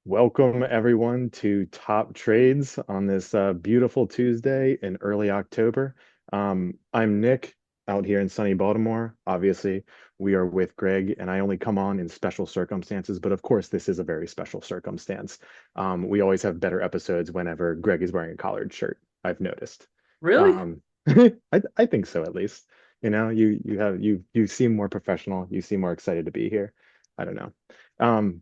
Welcome everyone to Top Trades on this beautiful Tuesday in early October. I'm Nick out here in sunny Baltimore. Obviously, we are with Greg, and I only come on in special circumstances, but of course, this is a very special circumstance. We always have better episodes whenever Greg is wearing a collared shirt, I've noticed. Really? Um, I think so at least. You know, you seem more professional, you seem more excited to be here. I don't know.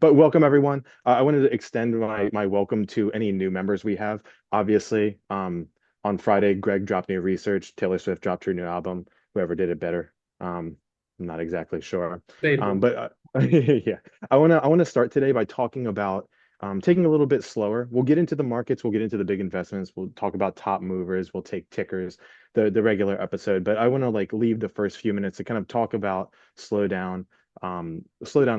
But welcome everyone. I wanted to extend my welcome to any new members we have. Obviously, on Friday, Greg dropped new research. Taylor Swift dropped her new album. Whoever did it better. I'm not exactly sure. Debatable. But yeah, I wanna start today by talking about taking a little bit slower. We'll get into the markets. We'll get into the big investments. We'll talk about top movers. We'll take tickers, the regular episode. But I want to like leave the first few minutes to kind of talk about slow down and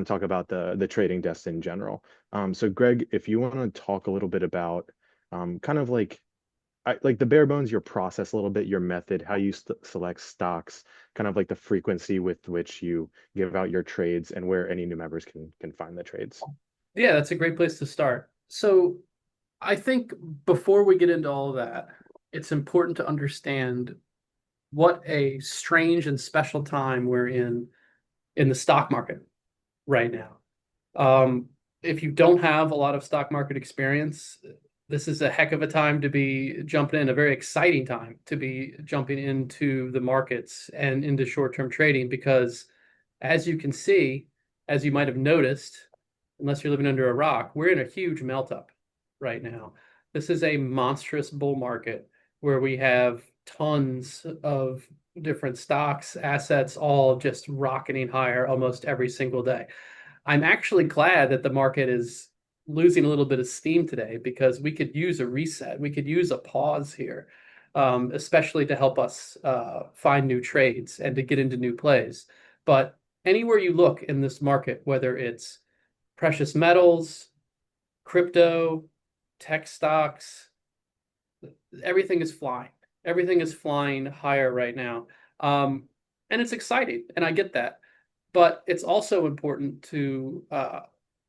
talk about the trading desk in general. So Greg, if you want to talk a little bit about kind of like the bare bones, your process a little bit, your method, how you select stocks, kind of like the frequency with which you give out your trades, and where any new members can find the trades. Yeah, that's a great place to start. So I think before we get into all of that, it's important to understand what a strange and special time we're in the stock market right now. Um, if you don't have a lot of stock market experience, this is a heck of a time to be jumping in, a very exciting time to be jumping into the markets and into short-term trading because as you can see, as you might have noticed, unless you're living under a rock, we're in a huge melt up right now. This is a monstrous bull market where we have tons of different stocks, assets, all just rocketing higher almost every single day. I'm actually glad that the market is losing a little bit of steam today because we could use a reset. We could use a pause here, especially to help us find new trades and to get into new plays. But anywhere you look in this market, whether it's precious metals, crypto, tech stocks, everything is flying. Everything is flying higher right now. And it's exciting, and I get that. But it's also important to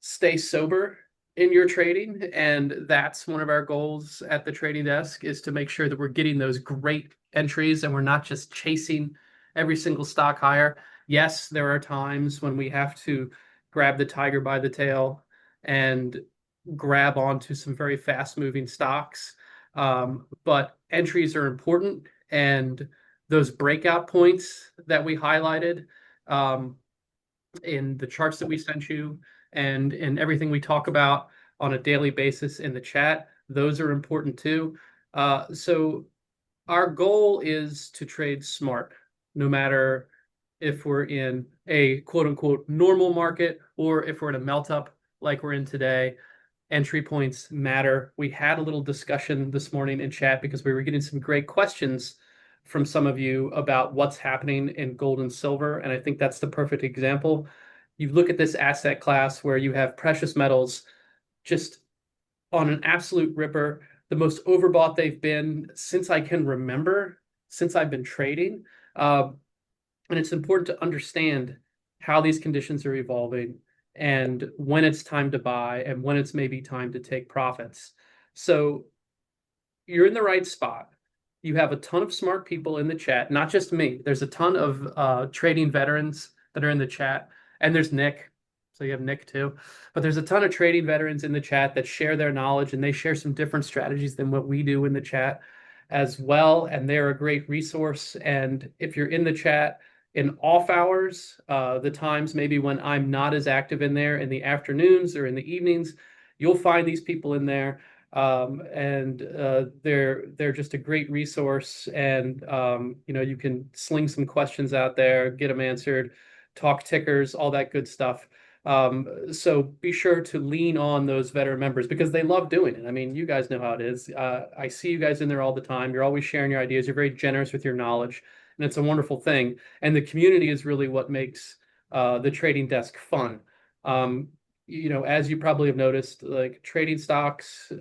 stay sober in your trading. And that's one of our goals at the trading desk is to make sure that we're getting those great entries and we're not just chasing every single stock higher. Yes, there are times when we have to grab the tiger by the tail and grab onto some very fast moving stocks. But entries are important. And those breakout points that we highlighted in the charts that we sent you and in everything we talk about on a daily basis in the chat, those are important too. So our goal is to trade smart, no matter if we're in a quote unquote normal market or if we're in a melt up like we're in today. Entry points matter. We had a little discussion this morning in chat because we were getting some great questions from some of you about what's happening in gold and silver. And I think that's the perfect example. You look at this asset class where you have precious metals just on an absolute ripper, the most overbought they've been since I can remember, since I've been trading. And it's important to understand how these conditions are evolving and when it's time to buy and when it's maybe time to take profits. So you're in the right spot. You have a ton of smart people in the chat, not just me. There's a ton of trading veterans that are in the chat, and there's Nick. So you have Nick too. But there's a ton of trading veterans in the chat that share their knowledge and they share some different strategies than what we do in the chat as well. And they're a great resource. And if you're in the chat in off hours, the times maybe when I'm not as active in there in the afternoons or in the evenings, you'll find these people in there. And they're just a great resource. And you can sling some questions out there, get them answered, talk tickers, all that good stuff. So be sure to lean on those veteran members because they love doing it. I mean, you guys know how it is. I see you guys in there all the time. You're always sharing your ideas. You're very generous with your knowledge, and it's a wonderful thing. And the community is really what makes the trading desk fun. As you probably have noticed, like trading stocks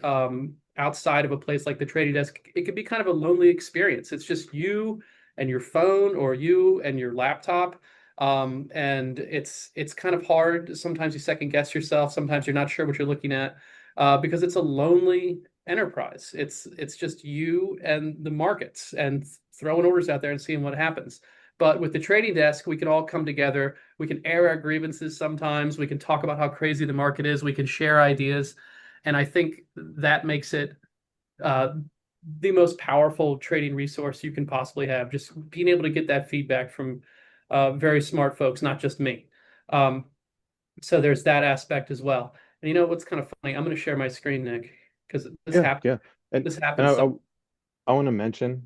outside of a place like the trading desk, it could be kind of a lonely experience. It's just you and your phone or you and your laptop. And it's kind of hard. Sometimes you second guess yourself. Sometimes you're not sure what you're looking at, because it's a lonely enterprise. It's just you and the markets and throwing orders out there and seeing what happens. But with the trading desk, we can all come together. We can air our grievances sometimes. We can talk about how crazy the market is. We can share ideas. And I think that makes it uh, the most powerful trading resource you can possibly have. Just being able to get that feedback from very smart folks, not just me. Um, so there's that aspect as well. And you know what's kind of funny? I'm going to share my screen, Nick, because Yeah, yeah. And this and happens. So, I want to mention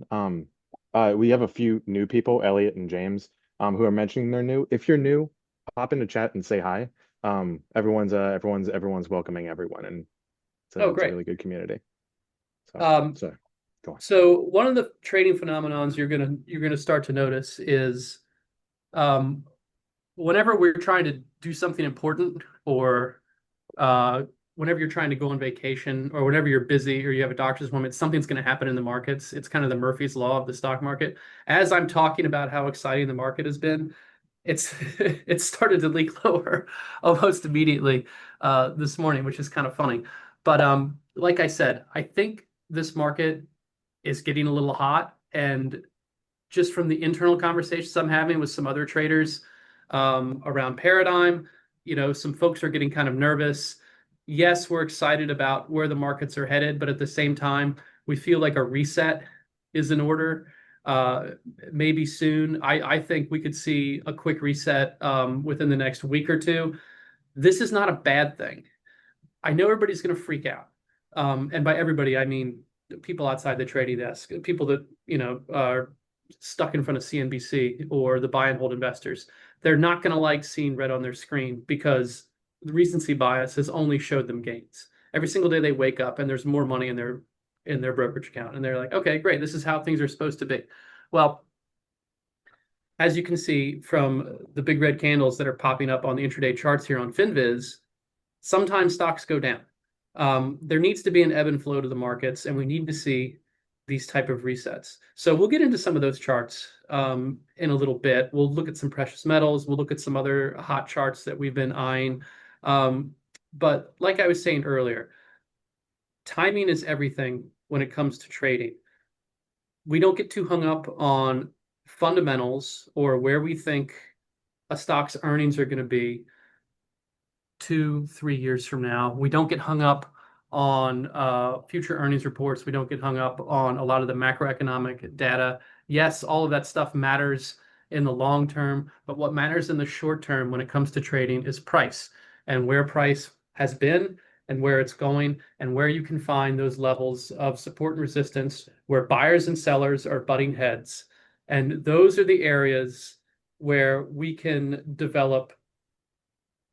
we have a few new people, Elliot and James, who are mentioning they're new. If you're new, pop into chat and say hi. Everyone's welcoming everyone, and oh, it's a great. really good community. So Um, so go on. so one of the trading phenomenons you're gonna start to notice is um, whenever we're trying to do something important, or uh, whenever you're trying to go on vacation, or whenever you're busy or you have a doctor's appointment, something's going to happen in the markets. It's kind of the Murphy's Law of the stock market. As I'm talking about how exciting the market has been, it's it started to leak lower almost immediately this morning, which is kind of funny. But like I said, I think this market is getting a little hot, and just from the internal conversations I'm having with some other traders around Paradigm, some folks are getting kind of nervous. Yes, we're excited about where the markets are headed, but at the same time, we feel like a reset is in order. Uh, Maybe soon. I think we could see a quick reset within the next week or two. This is not a bad thing. I know everybody's going to freak out. And by everybody, I mean people outside the trading desk, people that, are stuck in front of CNBC, or the buy and hold investors. They're not going to like seeing red on their screen, because the recency bias has only showed them gains. Every single day they wake up and there's more money in their brokerage account. And they're like, okay, great. This is how things are supposed to be. Well, as you can see from the big red candles that are popping up on the intraday charts here on FinViz, sometimes stocks go down. There needs to be an ebb and flow to the markets, and we need to see these type of resets. So we'll get into some of those charts in a little bit. We'll look at some precious metals. We'll look at some other hot charts that we've been eyeing. Um, but like I was saying earlier, timing is everything when it comes to trading. We don't get too hung up on fundamentals or where we think a stock's earnings are going to be 2, 3 years from now. We don't get hung up on future earnings reports. We don't get hung up on a lot of the macroeconomic data. Yes, all of that stuff matters in the long term, but what matters in the short term when it comes to trading is price, and where price has been and where it's going, and where you can find those levels of support and resistance where buyers and sellers are butting heads. And those are the areas where we can develop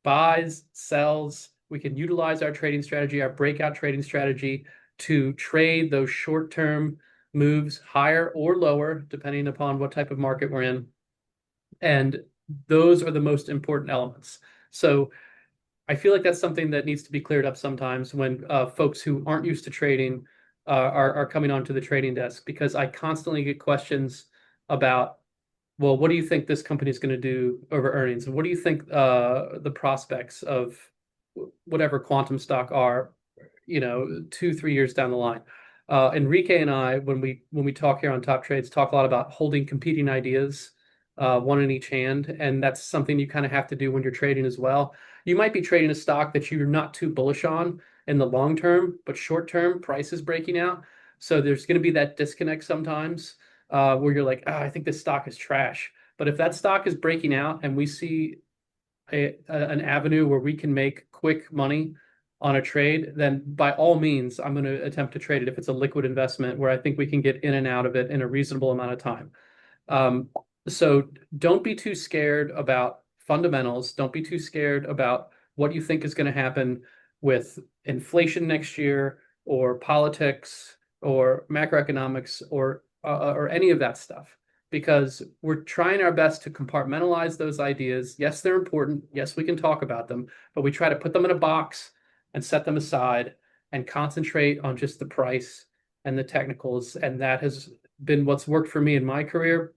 buys, sells. We can utilize our trading strategy, our breakout trading strategy, to trade those short-term moves higher or lower, depending upon what type of market we're in. And those are the most important elements. So I feel like that's something that needs to be cleared up sometimes when folks who aren't used to trading are coming onto the trading desk, because I constantly get questions about, well, what do you think this company is going to do over earnings? And what do you think the prospects of whatever quantum stock are, 2, 3 years down the line? Enrique and I, when we talk here on Top Trades, talk a lot about holding competing ideas, one in each hand, and that's something you kind of have to do when you're trading as well. You might be trading a stock that you're not too bullish on in the long term, but short term price is breaking out. So there's going to be that disconnect sometimes where you're like, oh, I think this stock is trash. But if that stock is breaking out and we see an avenue where we can make quick money on a trade, then by all means, I'm going to attempt to trade it if it's a liquid investment where I think we can get in and out of it in a reasonable amount of time. So don't be too scared about fundamentals. Don't be too scared about what you think is going to happen with inflation next year, or politics, or macroeconomics, or any of that stuff, because we're trying our best to compartmentalize those ideas. Yes, they're important. Yes, we can talk about them, but we try to put them in a box and set them aside and concentrate on just the price and the technicals. And that has been what's worked for me in my career.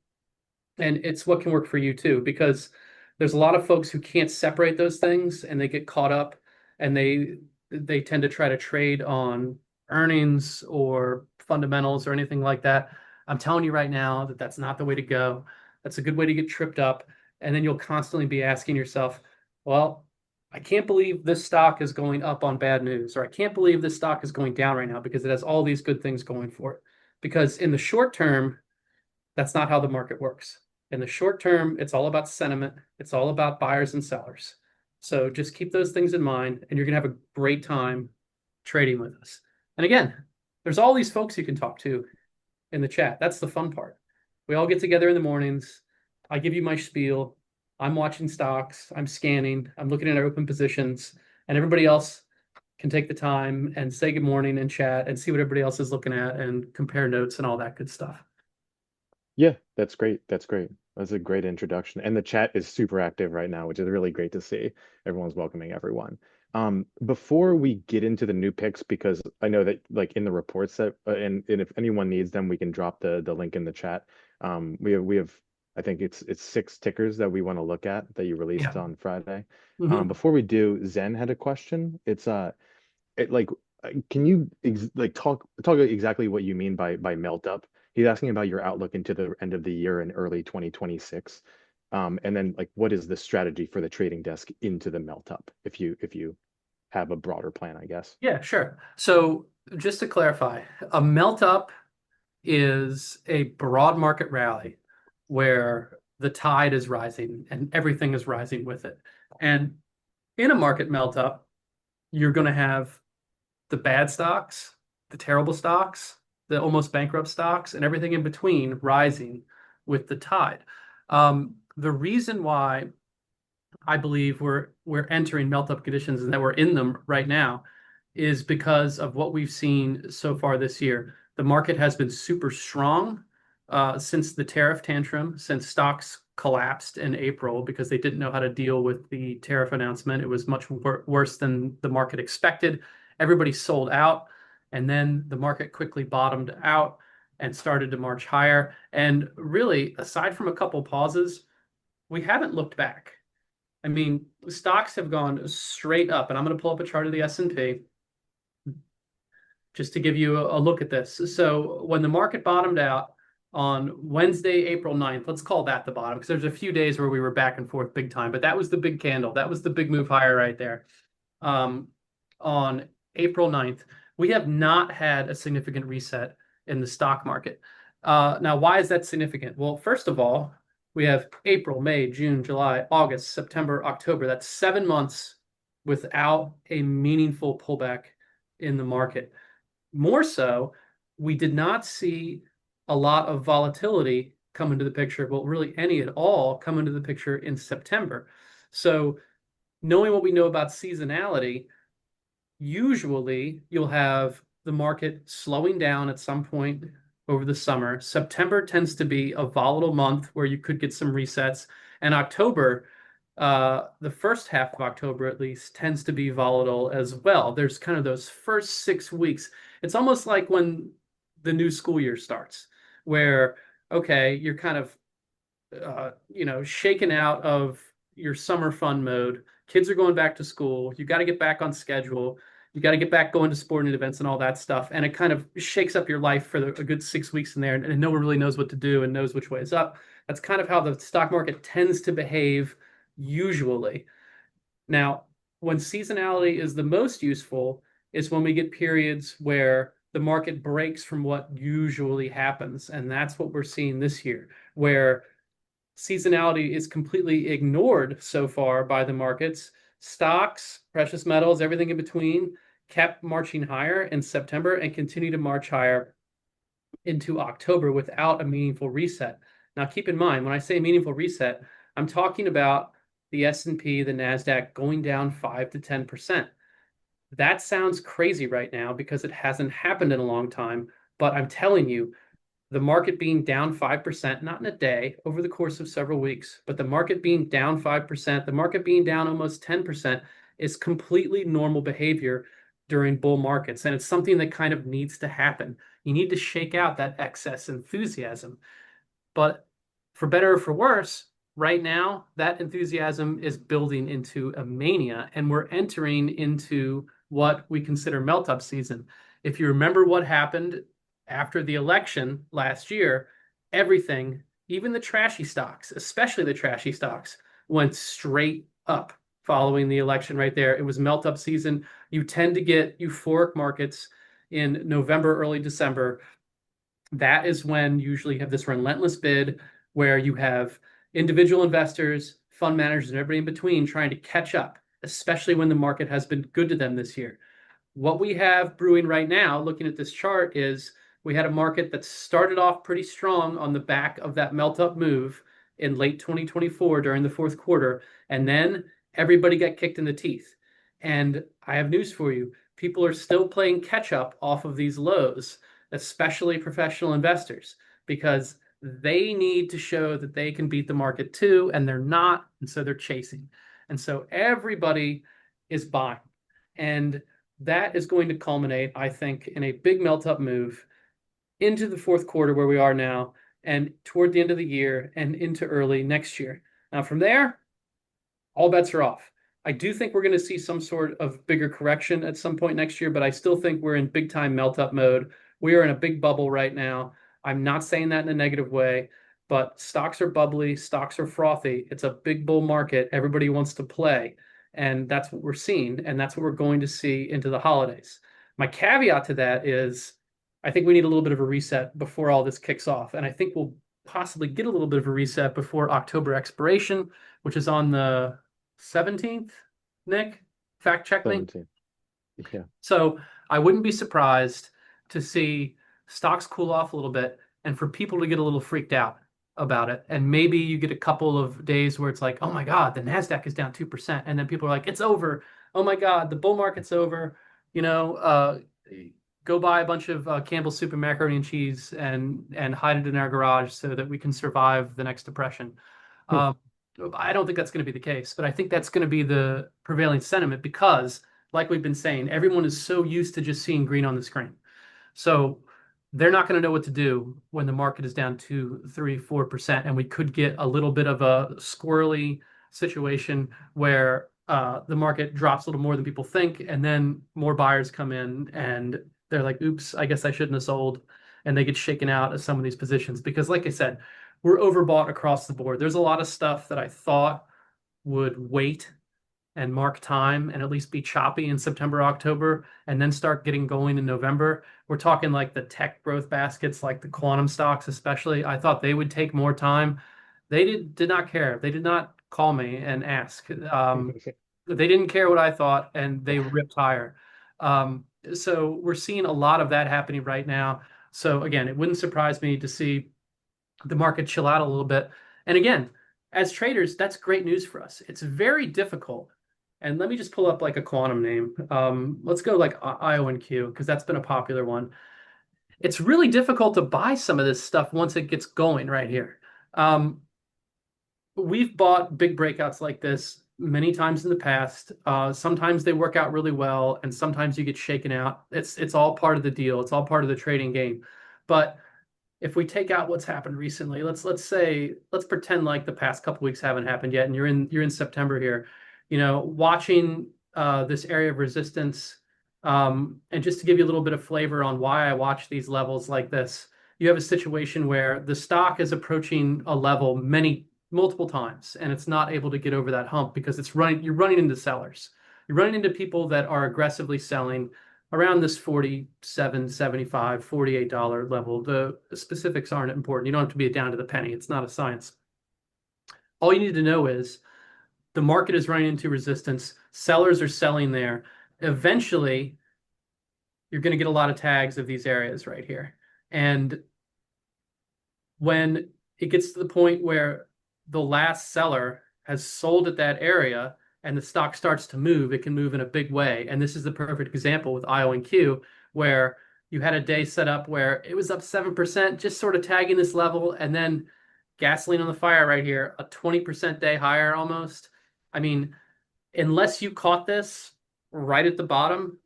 And it's what can work for you too, because There's a lot of folks who can't separate those things and they get caught up and they tend to try to trade on earnings or fundamentals or anything like that. I'm telling you right now that that's not the way to go. That's a good way to get tripped up. And then you'll constantly be asking yourself, well, I can't believe this stock is going up on bad news, or I can't believe this stock is going down right now because it has all these good things going for it. Because in the short term, that's not how the market works. In the short term, it's all about sentiment. It's all about buyers and sellers. So just keep those things in mind, and you're going to have a great time trading with us. And again, there's all these folks you can talk to in the chat. That's the fun part. We all get together in the mornings. I give you my spiel. I'm watching stocks. I'm scanning. I'm looking at our open positions, and everybody else can take the time and say good morning and chat and see what everybody else is looking at and compare notes and all that good stuff. Yeah, that's great. That's great. That's a great introduction. And the chat is super active right now, which is really great to see. Everyone's welcoming everyone. Before we get into the new picks, because I know that like in the reports that and if anyone needs them, we can drop the link in the chat. We have I think it's 6 tickers that we want to look at that you released Yeah. on Friday. Mhm. Before we do, Zen had a question. It's it like can you ex like talk exactly what you mean by melt up? He's asking about your outlook into the end of the year and early 2026. And then like what is the strategy for the trading desk into the melt up if you have a broader plan, I guess. Yeah, sure. So just to clarify, a melt up is a broad market rally where the tide is rising and everything is rising with it. And in a market melt up, you're going to have the bad stocks, the terrible stocks, the almost bankrupt stocks, and everything in between rising with the tide. The reason why I believe we're entering melt-up conditions and that we're in them right now is because of what we've seen so far this year. The market has been super strong since the tariff tantrum, since stocks collapsed in April because they didn't know how to deal with the tariff announcement. It was much worse than the market expected. Everybody sold out, and then the market quickly bottomed out and started to march higher. And really, aside from a couple pauses, we haven't looked back. I mean, stocks have gone straight up, and I'm going to pull up a chart of the S&P just to give you a look at this. So when the market bottomed out on Wednesday, April 9th, let's call that the bottom because there's a few days where we were back and forth big time, but that was the big candle. That was the big move higher right there. On April 9th, we have not had a significant reset in the stock market. Now, why is that significant? Well, first of all, we have April, May, June, July, August, September, October. That's 7 months without a meaningful pullback in the market. More so, we did not see a lot of volatility come into the picture, well, really any at all come into the picture in September. So knowing what we know about seasonality, usually you'll have the market slowing down at some point over the summer. September tends to be a volatile month where you could get some resets. And October, the first half of October at least, tends to be volatile as well. There's kind of those first 6 weeks. It's almost like when the new school year starts, where, okay, you're kind of shaken out of your summer fun mode. Kids are going back to school. You got to get back on schedule. You got to get back going to sporting events and all that stuff. And it kind of shakes up your life for a good 6 weeks in there. And no one really knows what to do and knows which way is up. That's kind of how the stock market tends to behave usually. Now, when seasonality is the most useful is when we get periods where the market breaks from what usually happens. And that's what we're seeing this year, where seasonality is completely ignored so far by the markets. Stocks, precious metals, everything in between kept marching higher in September and continue to march higher into October without a meaningful reset. Now, keep in mind, when I say meaningful reset, I'm talking about the S&P, the NASDAQ going down 5 to 10%. That sounds crazy right now because it hasn't happened in a long time, but I'm telling you, the market being down 5%, not in a day, over the course of several weeks, but the market being down 5%, the market being down almost 10% is completely normal behavior during bull markets. And it's something that kind of needs to happen. You need to shake out that excess enthusiasm. But for better or for worse, right now, that enthusiasm is building into a mania, and we're entering into what we consider melt-up season. If you remember what happened after the election last year, everything, even the trashy stocks, especially the trashy stocks, went straight up following the election right there. It was melt-up season. You tend to get euphoric markets in November, early December. That is when you usually have this relentless bid where you have individual investors, fund managers, and everybody in between trying to catch up, especially when the market has been good to them this year. What we have brewing right now, looking at this chart, is we had a market that started off pretty strong on the back of that melt up move in late 2024 during the fourth quarter, and then everybody got kicked in the teeth. And I have news for you. People are still playing catch up off of these lows, especially professional investors, because they need to show that they can beat the market too, and they're not, and so they're chasing. And so everybody is buying. And that is going to culminate, I think, in a big melt up move into the fourth quarter where we are now, and toward the end of the year and into early next year. Now, from there, all bets are off. I do think we're going to see some sort of bigger correction at some point next year, but I still think we're in big time melt up mode. We are in a big bubble right now. I'm not saying that in a negative way, but stocks are bubbly, stocks are frothy. It's a big bull market. Everybody wants to play. And that's what we're seeing. And that's what we're going to see into the holidays. My caveat to that is I think we need a little bit of a reset before all this kicks off. And I think we'll possibly get a little bit of a reset before October expiration, which is on the 17th. Nick, fact check me. 17. Yeah. So I wouldn't be surprised to see stocks cool off a little bit and for people to get a little freaked out about it. And maybe you get a couple of days where it's like, oh my God, the NASDAQ is down 2%. And then people are like, it's over. Oh my God, the bull market's over. You know, go buy a bunch of Campbell's soup and macaroni and cheese and hide it in our garage so that we can survive the next depression. I don't think that's going to be the case, but I think that's going to be the prevailing sentiment because, like we've been saying, everyone is so used to just seeing green on the screen. So they're not going to know what to do when the market is down 2, 3, 4%, and we could get a little bit of a squirrely situation where the market drops a little more than people think, and then more buyers come in and they're like, oops, I guess I shouldn't have sold. And they get shaken out of some of these positions because, like I said, we're overbought across the board. There's a lot of stuff that I thought would wait and mark time and at least be choppy in September, October, and then start getting going in November. We're talking like the tech growth baskets, like the quantum stocks, especially. I thought they would take more time. They did not care. They did not call me and ask. They didn't care what I thought, and they ripped higher. So we're seeing a lot of that happening right now. So again, it wouldn't surprise me to see the market chill out a little bit. And again, as traders, that's great news for us. It's very difficult. And let me just pull up like a quantum name. Let's go like IONQ because that's been a popular one. It's really difficult to buy some of this stuff once it gets going right here. We've bought big breakouts like this many times in the past. Sometimes they work out really well, and sometimes you get shaken out. It's all part of the deal. It's all part of the trading game. But if we take out what's happened recently, let's pretend like the past couple weeks haven't happened yet, and you're in September here. You know, watching this area of resistance, and just to give you a little bit of flavor on why I watch these levels like this, you have a situation where the stock is approaching a level multiple times, and it's not able to get over that hump because you're running into sellers. You're running into people that are aggressively selling around this $47, $75, $48 level. The specifics aren't important. You don't have to be down to the penny. It's not a science. All you need to know is the market is running into resistance. Sellers are selling there. Eventually, you're going to get a lot of tags of these areas right here. And when it gets to the point where the last seller has sold at that area and the stock starts to move, it can move in a big way. And this is the perfect example with IONQ, where you had a day set up where it was up 7%, just sort of tagging this level, and then gasoline on the fire right here, a 20% day higher almost. I mean, unless you caught this right at the bottom,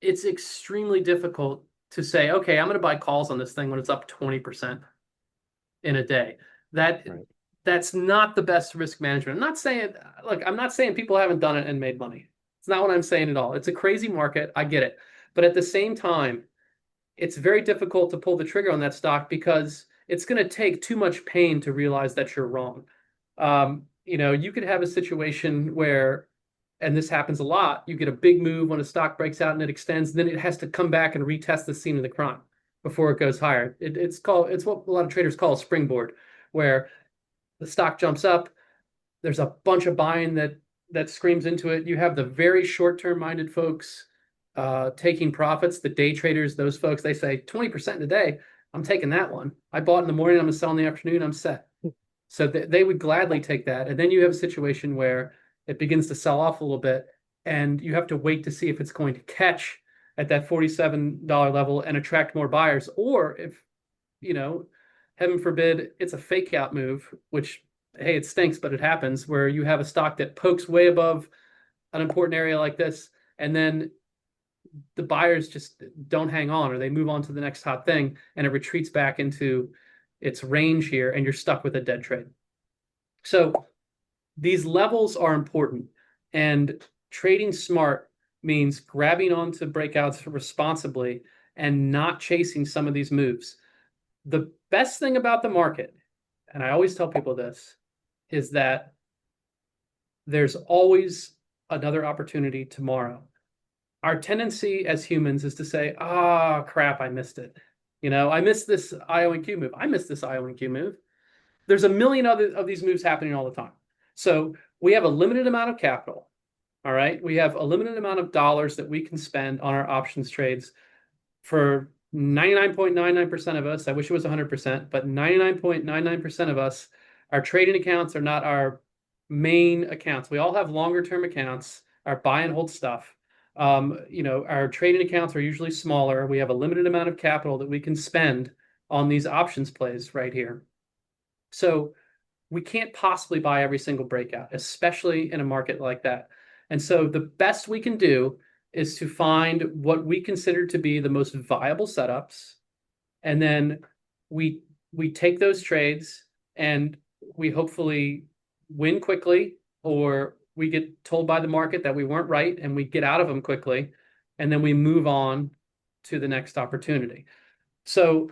it's extremely difficult to say, okay, I'm going to buy calls on this thing when it's up 20% in a day. That Right. That's not the best risk management. I'm not saying people haven't done it and made money. It's not what I'm saying at all. It's a crazy market. I get it. But at the same time, it's very difficult to pull the trigger on that stock because it's going to take too much pain to realize that you're wrong. You could have a situation where, and this happens a lot, you get a big move when a stock breaks out and it extends, then it has to come back and retest the scene of the crime before it goes higher. It's what a lot of traders call a springboard, where the stock jumps up, there's a bunch of buying that screams into it. You have the very short-term minded folks taking profits, the day traders, those folks, they say 20% in a day. I'm taking that one. I bought in the morning, I'm gonna sell in the afternoon, I'm set. So they would gladly take that. And then you have a situation where it begins to sell off a little bit, and you have to wait to see if it's going to catch at that $47 level and attract more buyers, or if, heaven forbid, it's a fake out move, which, hey, it stinks, but it happens, where you have a stock that pokes way above an important area like this, and then the buyers just don't hang on, or they move on to the next hot thing, and it retreats back into its range here, and you're stuck with a dead trade. So these levels are important, and trading smart means grabbing onto breakouts responsibly and not chasing some of these moves. The best thing about the market, and I always tell people this, is that there's always another opportunity tomorrow. Our tendency as humans is to say, crap, I missed it. I missed this IONQ move. I missed this IONQ move. There's a million other of these moves happening all the time. So we have a limited amount of capital. All right. We have a limited amount of dollars that we can spend on our options trades. For 99.99% of us, I wish it was 100%, but 99.99% of us, our trading accounts are not our main accounts. We all have longer term accounts, our buy and hold stuff. Our trading accounts are usually smaller. We have a limited amount of capital that we can spend on these options plays right here. So we can't possibly buy every single breakout, especially in a market like that. And so the best we can do is to find what we consider to be the most viable setups. And then we take those trades and we hopefully win quickly, or we get told by the market that we weren't right and we get out of them quickly. And then we move on to the next opportunity. So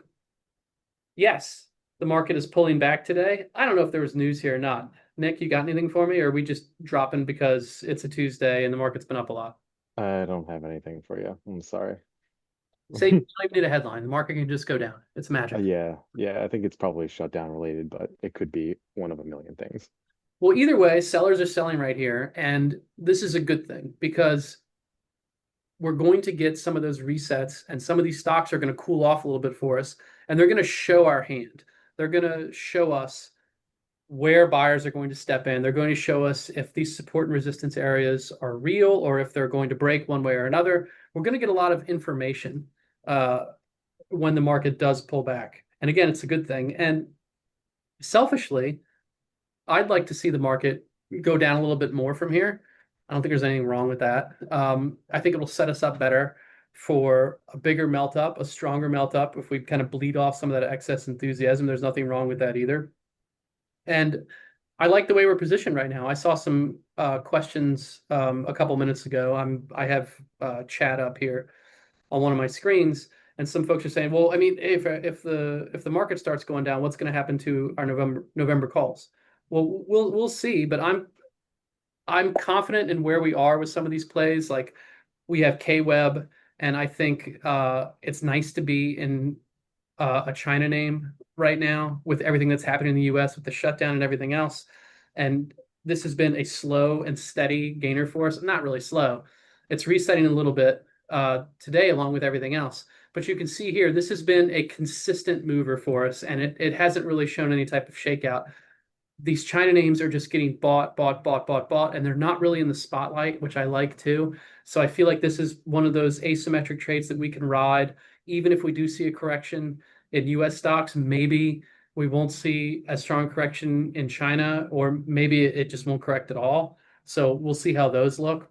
yes, the market is pulling back today. I don't know if there was news here or not. Nick, you got anything for me, or are we just dropping because it's a Tuesday and the market's been up a lot? I don't have anything for you. I'm sorry. Say you don't even need a headline. The market can just go down. It's magic. Yeah, I think it's probably shutdown related, but it could be one of a million things. Well, either way, sellers are selling right here, and this is a good thing because we're going to get some of those resets, and some of these stocks are going to cool off a little bit for us, and they're going to show our hand. They're going to show us where buyers are going to step in. They're going to show us if these support and resistance areas are real or if they're going to break one way or another. We're going to get a lot of information when the market does pull back. And again, it's a good thing. And selfishly, I'd like to see the market go down a little bit more from here. I don't think there's anything wrong with that. I think it'll set us up better for a bigger melt up, a stronger melt up. If we kind of bleed off some of that excess enthusiasm, there's nothing wrong with that either. And I like the way we're positioned right now. I saw some questions a couple minutes ago. I have chat up here on one of my screens, and some folks are saying, "Well, I mean, if the market starts going down, what's going to happen to our November calls?" Well, we'll see, but I'm confident in where we are with some of these plays. Like we have K-Web, and I think it's nice to be in a China name right now with everything that's happening in the US with the shutdown and everything else. And this has been a slow and steady gainer for us. Not really slow. It's resetting a little bit today along with everything else. But you can see here, this has been a consistent mover for us, and it hasn't really shown any type of shakeout. These China names are just getting bought, and they're not really in the spotlight, which I like too. So I feel like this is one of those asymmetric trades that we can ride. Even if we do see a correction in US stocks, maybe we won't see a strong correction in China, or maybe it just won't correct at all. So we'll see how those look.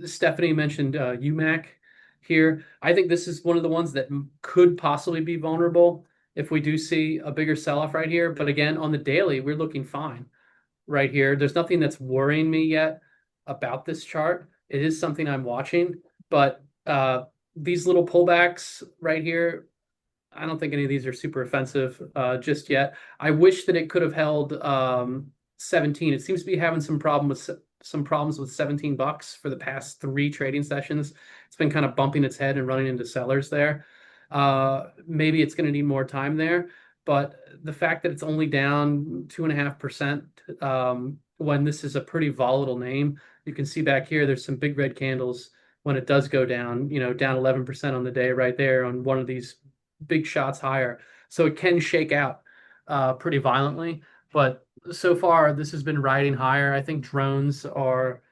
Stephanie mentioned UMAC here. I think this is one of the ones that could possibly be vulnerable. if we do see a bigger sell-off right here. But again, on the daily, we're looking fine right here. There's nothing that's worrying me yet about this chart. It is something I'm watching, but these little pullbacks right here, I don't think any of these are super offensive just yet. I wish that it could have held 17. It seems to be having some problems with $17 for the past 3 trading sessions. It's been kind of bumping its head and running into sellers there. Maybe it's going to need more time there, but the fact that it's only down 2.5% when this is a pretty volatile name, you can see back here there's some big red candles when it does go down, down 11% on the day right there on one of these big shots higher. So it can shake out pretty violently. But so far, this has been riding higher. I think drones are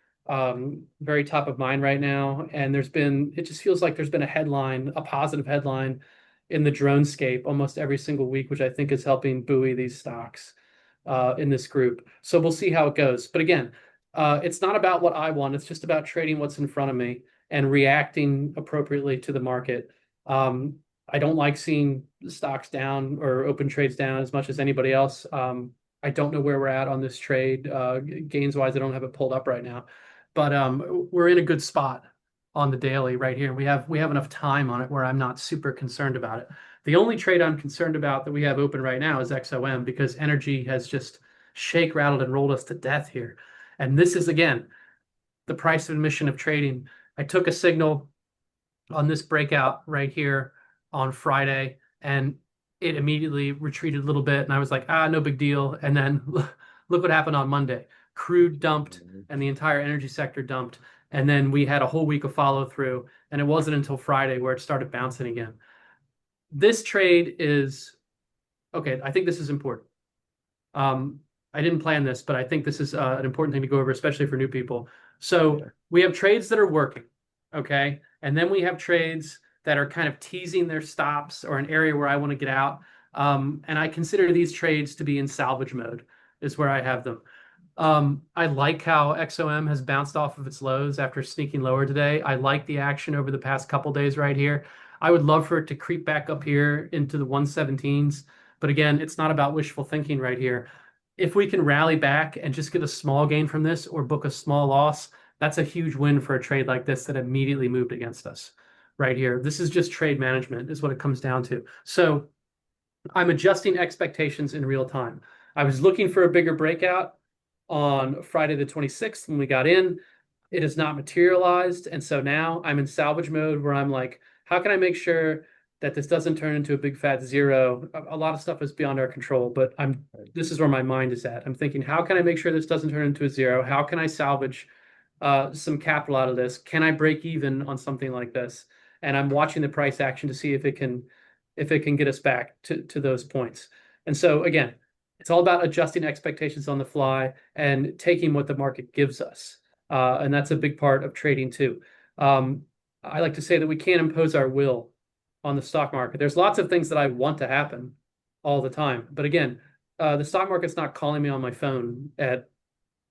very top of mind right now. And it just feels like there's been a positive headline in the dronescape almost every single week, which I think is helping buoy these stocks in this group. So we'll see how it goes. But again, it's not about what I want. It's just about trading what's in front of me and reacting appropriately to the market. I don't like seeing stocks down or open trades down as much as anybody else. I don't know where we're at on this trade. Gains wise, I don't have it pulled up right now, but we're in a good spot on the daily right here. We have enough time on it where I'm not super concerned about it. The only trade I'm concerned about that we have open right now is XOM because energy has just shake, rattled, and rolled us to death here. And this is, again, the price of admission of trading. I took a signal on this breakout right here on Friday, and it immediately retreated a little bit. And I was like, no big deal. And then look what happened on Monday. Crude dumped and the entire energy sector dumped. And then we had a whole week of follow through. And it wasn't until Friday where it started bouncing again. This trade is, okay, I think this is important. I didn't plan this, but I think this is an important thing to go over, especially for new people. So we have trades that are working, okay? And then we have trades that are kind of teasing their stops or an area where I want to get out. And I consider these trades to be in salvage mode is where I have them. I like how XOM has bounced off of its lows after sneaking lower today. I like the action over the past couple days right here. I would love for it to creep back up here into the 117s. But again, it's not about wishful thinking right here. If we can rally back and just get a small gain from this or book a small loss, that's a huge win for a trade like this that immediately moved against us right here. This is just trade management is what it comes down to. So I'm adjusting expectations in real time. I was looking for a bigger breakout on Friday the 26th when we got in. It has not materialized. And so now I'm in salvage mode where I'm like, how can I make sure that this doesn't turn into a big fat zero? A lot of stuff is beyond our control, but this is where my mind is at. I'm thinking, how can I make sure this doesn't turn into a zero? How can I salvage some capital out of this? Can I break even on something like this? And I'm watching the price action to see if it can get us back to those points. And so again, it's all about adjusting expectations on the fly and taking what the market gives us. And that's a big part of trading too. I like to say that we can't impose our will on the stock market. There's lots of things that I want to happen all the time. But again, the stock market's not calling me on my phone at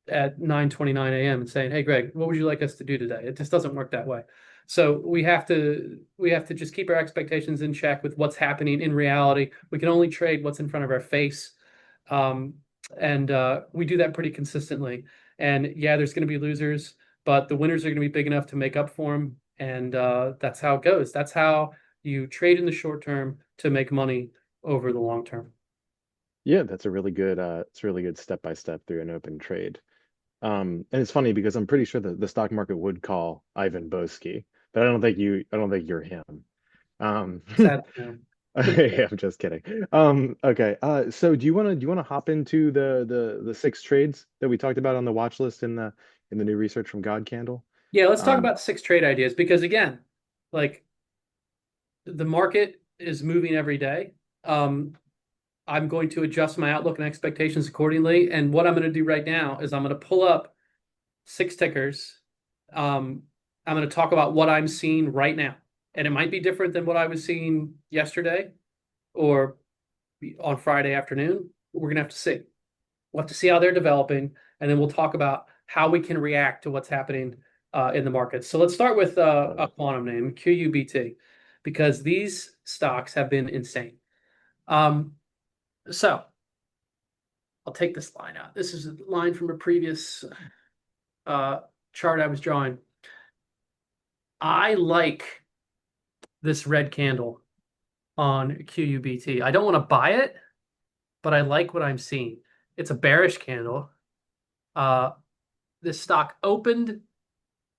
9:29 a.m. and saying, hey, Greg, what would you like us to do today? It just doesn't work that way. So we have to just keep our expectations in check with what's happening in reality. We can only trade what's in front of our face. And we do that pretty consistently. And yeah, there's going to be losers, but the winners are going to be big enough to make up for them. And that's how it goes. That's how you trade in the short term to make money over the long term. Yeah, that's a really good it's a really good step by step through an open trade. And it's funny because I'm pretty sure that the stock market would call Ivan Boesky, but I don't think you're him. Sad. Yeah, I'm just kidding. Okay. So do you want to hop into the 6 trades that we talked about on the watch list in the new research from God Candle? Yeah, let's talk about 6 trade ideas because again, like the market is moving every day. I'm going to adjust my outlook and expectations accordingly. And what I'm going to do right now is I'm going to pull up 6 tickers. I'm going to talk about what I'm seeing right now. And it might be different than what I was seeing yesterday or on Friday afternoon. We're going to have to see. We'll have to see how they're developing. And then we'll talk about how we can react to what's happening in the market. So let's start with a quantum name, QUBT, because these stocks have been insane. So I'll take this line out. This is a line from a previous chart I was drawing. I like this red candle on QUBT. I don't want to buy it, but I like what I'm seeing. It's a bearish candle. This stock opened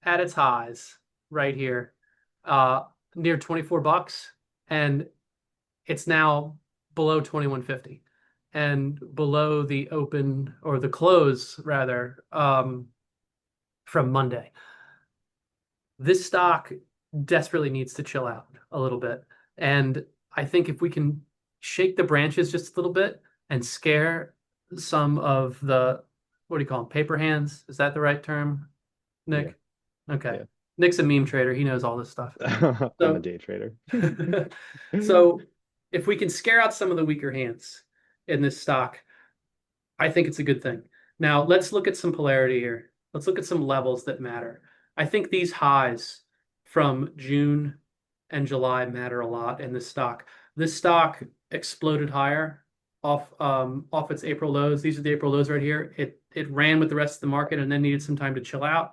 at its highs right here, near 24 bucks, and it's now below 21.50 and below the open, or the close rather, from Monday. This stock desperately needs to chill out a little bit. And I think if we can shake the branches just a little bit and scare some of the, what do you call them, paper hands? Is that the right term, Nick? Yeah. Okay. Yeah. Nick's a meme trader. He knows all this stuff. I'm a So, day trader. so if we can scare out some of the weaker hands in this stock, I think it's a good thing. Now, let's look at some polarity here. Let's look at some levels that matter. I think these highs from June and July matter a lot in this stock. This stock exploded higher off its April lows. These are the April lows right here. It ran with the rest of the market and then needed some time to chill out.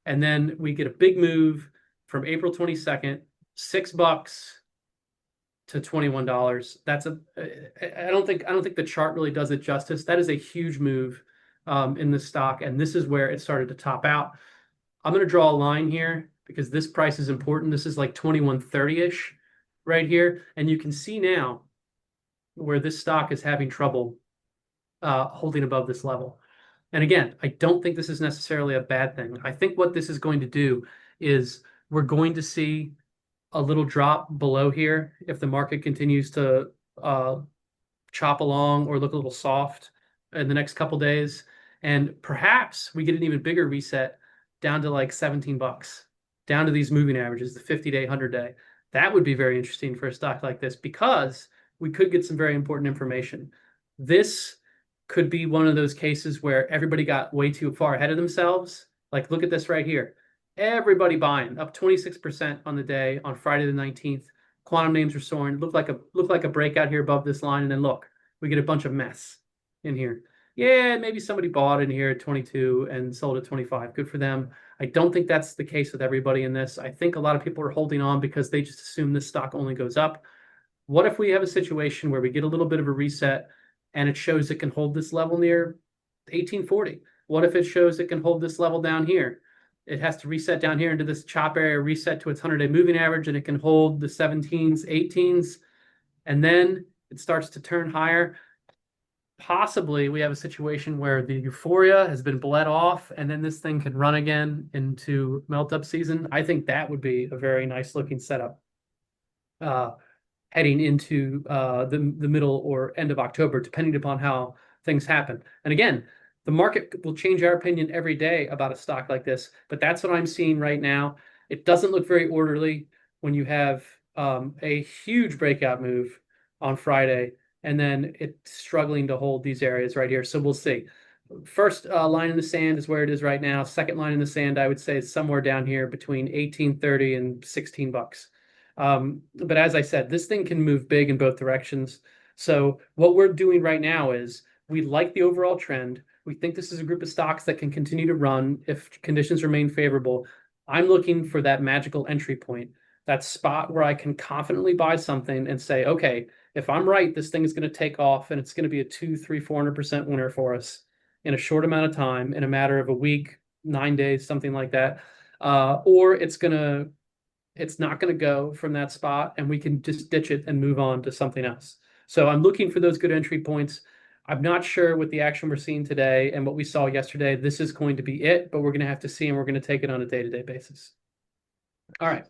And then we get a big move from April 22nd, $6 to $21. That's a I don't think the chart really does it justice. That is a huge move in the stock, and this is where it started to top out. I'm going to draw a line here because this price is important. This is like 21.30-ish right here, and you can see now where this stock is having trouble holding above this level. And again, I don't think this is necessarily a bad thing. I think what this is going to do is we're going to see a little drop below here if the market continues to chop along or look a little soft in the next couple days. And perhaps we get an even bigger reset down to like 17 bucks, down to these moving averages, the 50-day, 100-day. That would be very interesting for a stock like this because we could get some very important information. This could be one of those cases where everybody got way too far ahead of themselves. Like, look at this right here. Everybody buying up 26% on the day on Friday the 19th. Quantum names are soaring. Look like a breakout here above this line, and then look, we get a bunch of mess in here. Yeah, maybe somebody bought in here at 22 and sold at 25. Good for them. I don't think that's the case with everybody in this. I think a lot of people are holding on because they just assume this stock only goes up. What if we have a situation where we get a little bit of a reset and it shows it can hold this level near 1840? What if it shows it can hold this level down here? It has to reset down here into this chop area, reset to its 100-day moving average, and it can hold the 17s, 18s, and then it starts to turn higher. Possibly we have a situation where the euphoria has been bled off, and then this thing can run again into melt-up season. I think that would be a very nice looking setup heading into the middle or end of October, depending upon how things happen. And again, the market will change our opinion every day about a stock like this, but that's what I'm seeing right now. It doesn't look very orderly when you have a huge breakout move on Friday, and then it's struggling to hold these areas right here. So we'll see. First line in the sand is where it is right now. Second line in the sand, I would say, is somewhere down here between 18.30 and 16 bucks. But as I said, this thing can move big in both directions. So what we're doing right now is we like the overall trend. We think this is a group of stocks that can continue to run if conditions remain favorable. I'm looking for that magical entry point, that spot where I can confidently buy something and say, okay, if I'm right, this thing is going to take off and it's going to be a 2, 3, 400% winner for us in a short amount of time, in a matter of a week, 9 days, something like that. Or it's not going to go from that spot and we can just ditch it and move on to something else. So I'm looking for those good entry points. I'm not sure with the action we're seeing today and what we saw yesterday, this is going to be it, but we're going to have to see, and we're going to take it on a day-to-day basis. All right.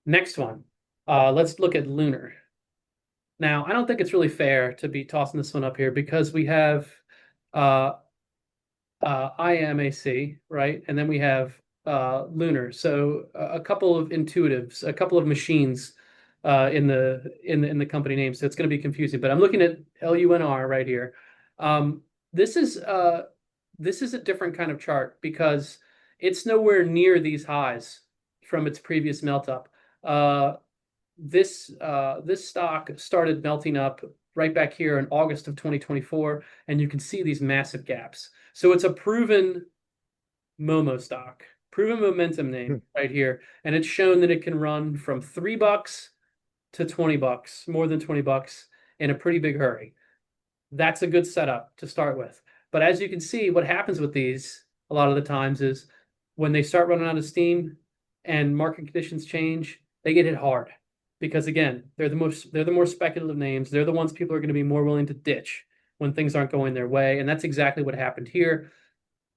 Next one. Let's look at Lunar. Now, I don't think it's really fair to be tossing this one up here because we have IMAC, right? And then we have Lunar. So a couple of intuitives, a couple of machines in the company name. So it's going to be confusing. But I'm looking at LUNR right here. This is a different kind of chart because it's nowhere near these highs from its previous melt up. this stock started melting up right back here in August of 2024, and you can see these massive gaps. So it's a proven Momo stock, proven momentum name right here, and it's shown that it can run from $3 to $20, more than $20 in a pretty big hurry. That's a good setup to start with. But as you can see, what happens with these a lot of the times is when they start running out of steam and market conditions change, they get hit hard. Because again, they're the more speculative names. They're the ones people are going to be more willing to ditch when things aren't going their way. And that's exactly what happened here.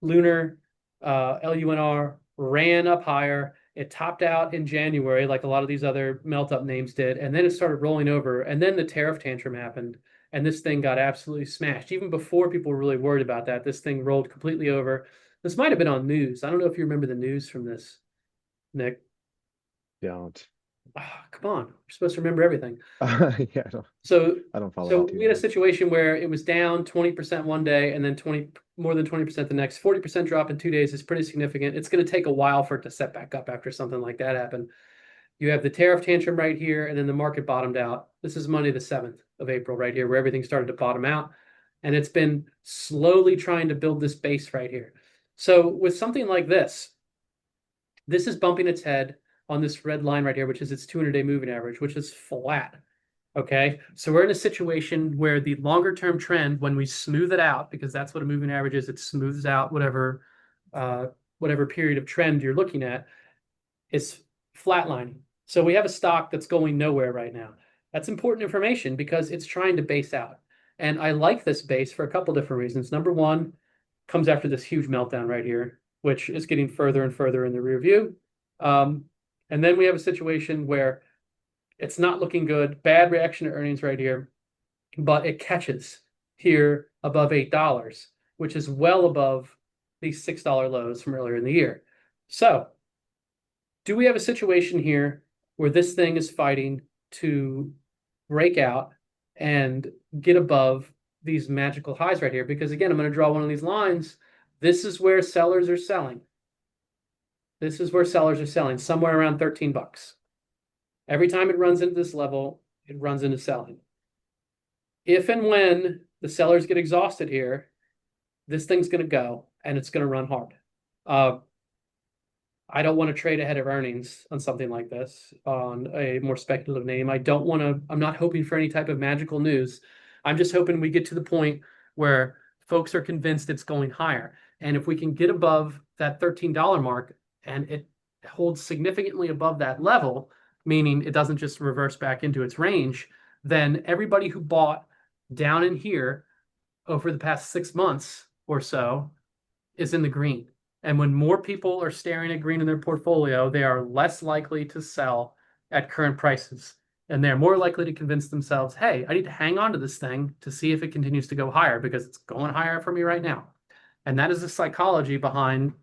Lunar, LUNR ran up higher. It topped out in January, like a lot of these other melt up names did, and then it started rolling over. And then the tariff tantrum happened, and this thing got absolutely smashed. Even before people were really worried about that, this thing rolled completely over. This might have been on news. I don't know if you remember the news from this, Nick. Don't. Ah, come on, you're supposed to remember everything. Yeah, So I don't follow so that too we had a much. situation where it was down 20% one day and then more than 20% the next. 40% drop in 2 days is pretty significant. It's going to take a while for it to set back up after something like that happened. You have the tariff tantrum right here, and then the market bottomed out. This is Monday, the 7th of April, right here, where everything started to bottom out. And it's been slowly trying to build this base right here. So with something like this is bumping its head on this red line right here, which is its 200-day moving average, which is flat. Okay, so we're in a situation where the longer term trend, when we smooth it out, because that's what a moving average is, it smooths out whatever period of trend you're looking at, is flatlining. So we have a stock that's going nowhere right now. That's important information because it's trying to base out. And I like this base for a couple different reasons. Number one, comes after this huge meltdown right here, which is getting further and further in the rear view. And then we have a situation where it's not looking good, bad reaction to earnings right here, but it catches here above $8, which is well above these $6 lows from earlier in the year. So do we have a situation here where this thing is fighting to break out and get above these magical highs right here? Because again, I'm going to draw one of these lines. This is where sellers are selling. This is where sellers are selling, somewhere around $13. Every time it runs into this level, it runs into selling. If and when the sellers get exhausted here, this thing's going to go and it's going to run hard. I don't want to trade ahead of earnings on something like this, on a more speculative name. I'm not hoping for any type of magical news. I'm just hoping we get to the point where folks are convinced it's going higher. And if we can get above that $13 mark and it holds significantly above that level, meaning it doesn't just reverse back into its range, then everybody who bought down in here over the past 6 months or so is in the green. And when more people are staring at green in their portfolio, they are less likely to sell at current prices. And they're more likely to convince themselves, hey, I need to hang on to this thing to see if it continues to go higher because it's going higher for me right now. And that is the psychology behind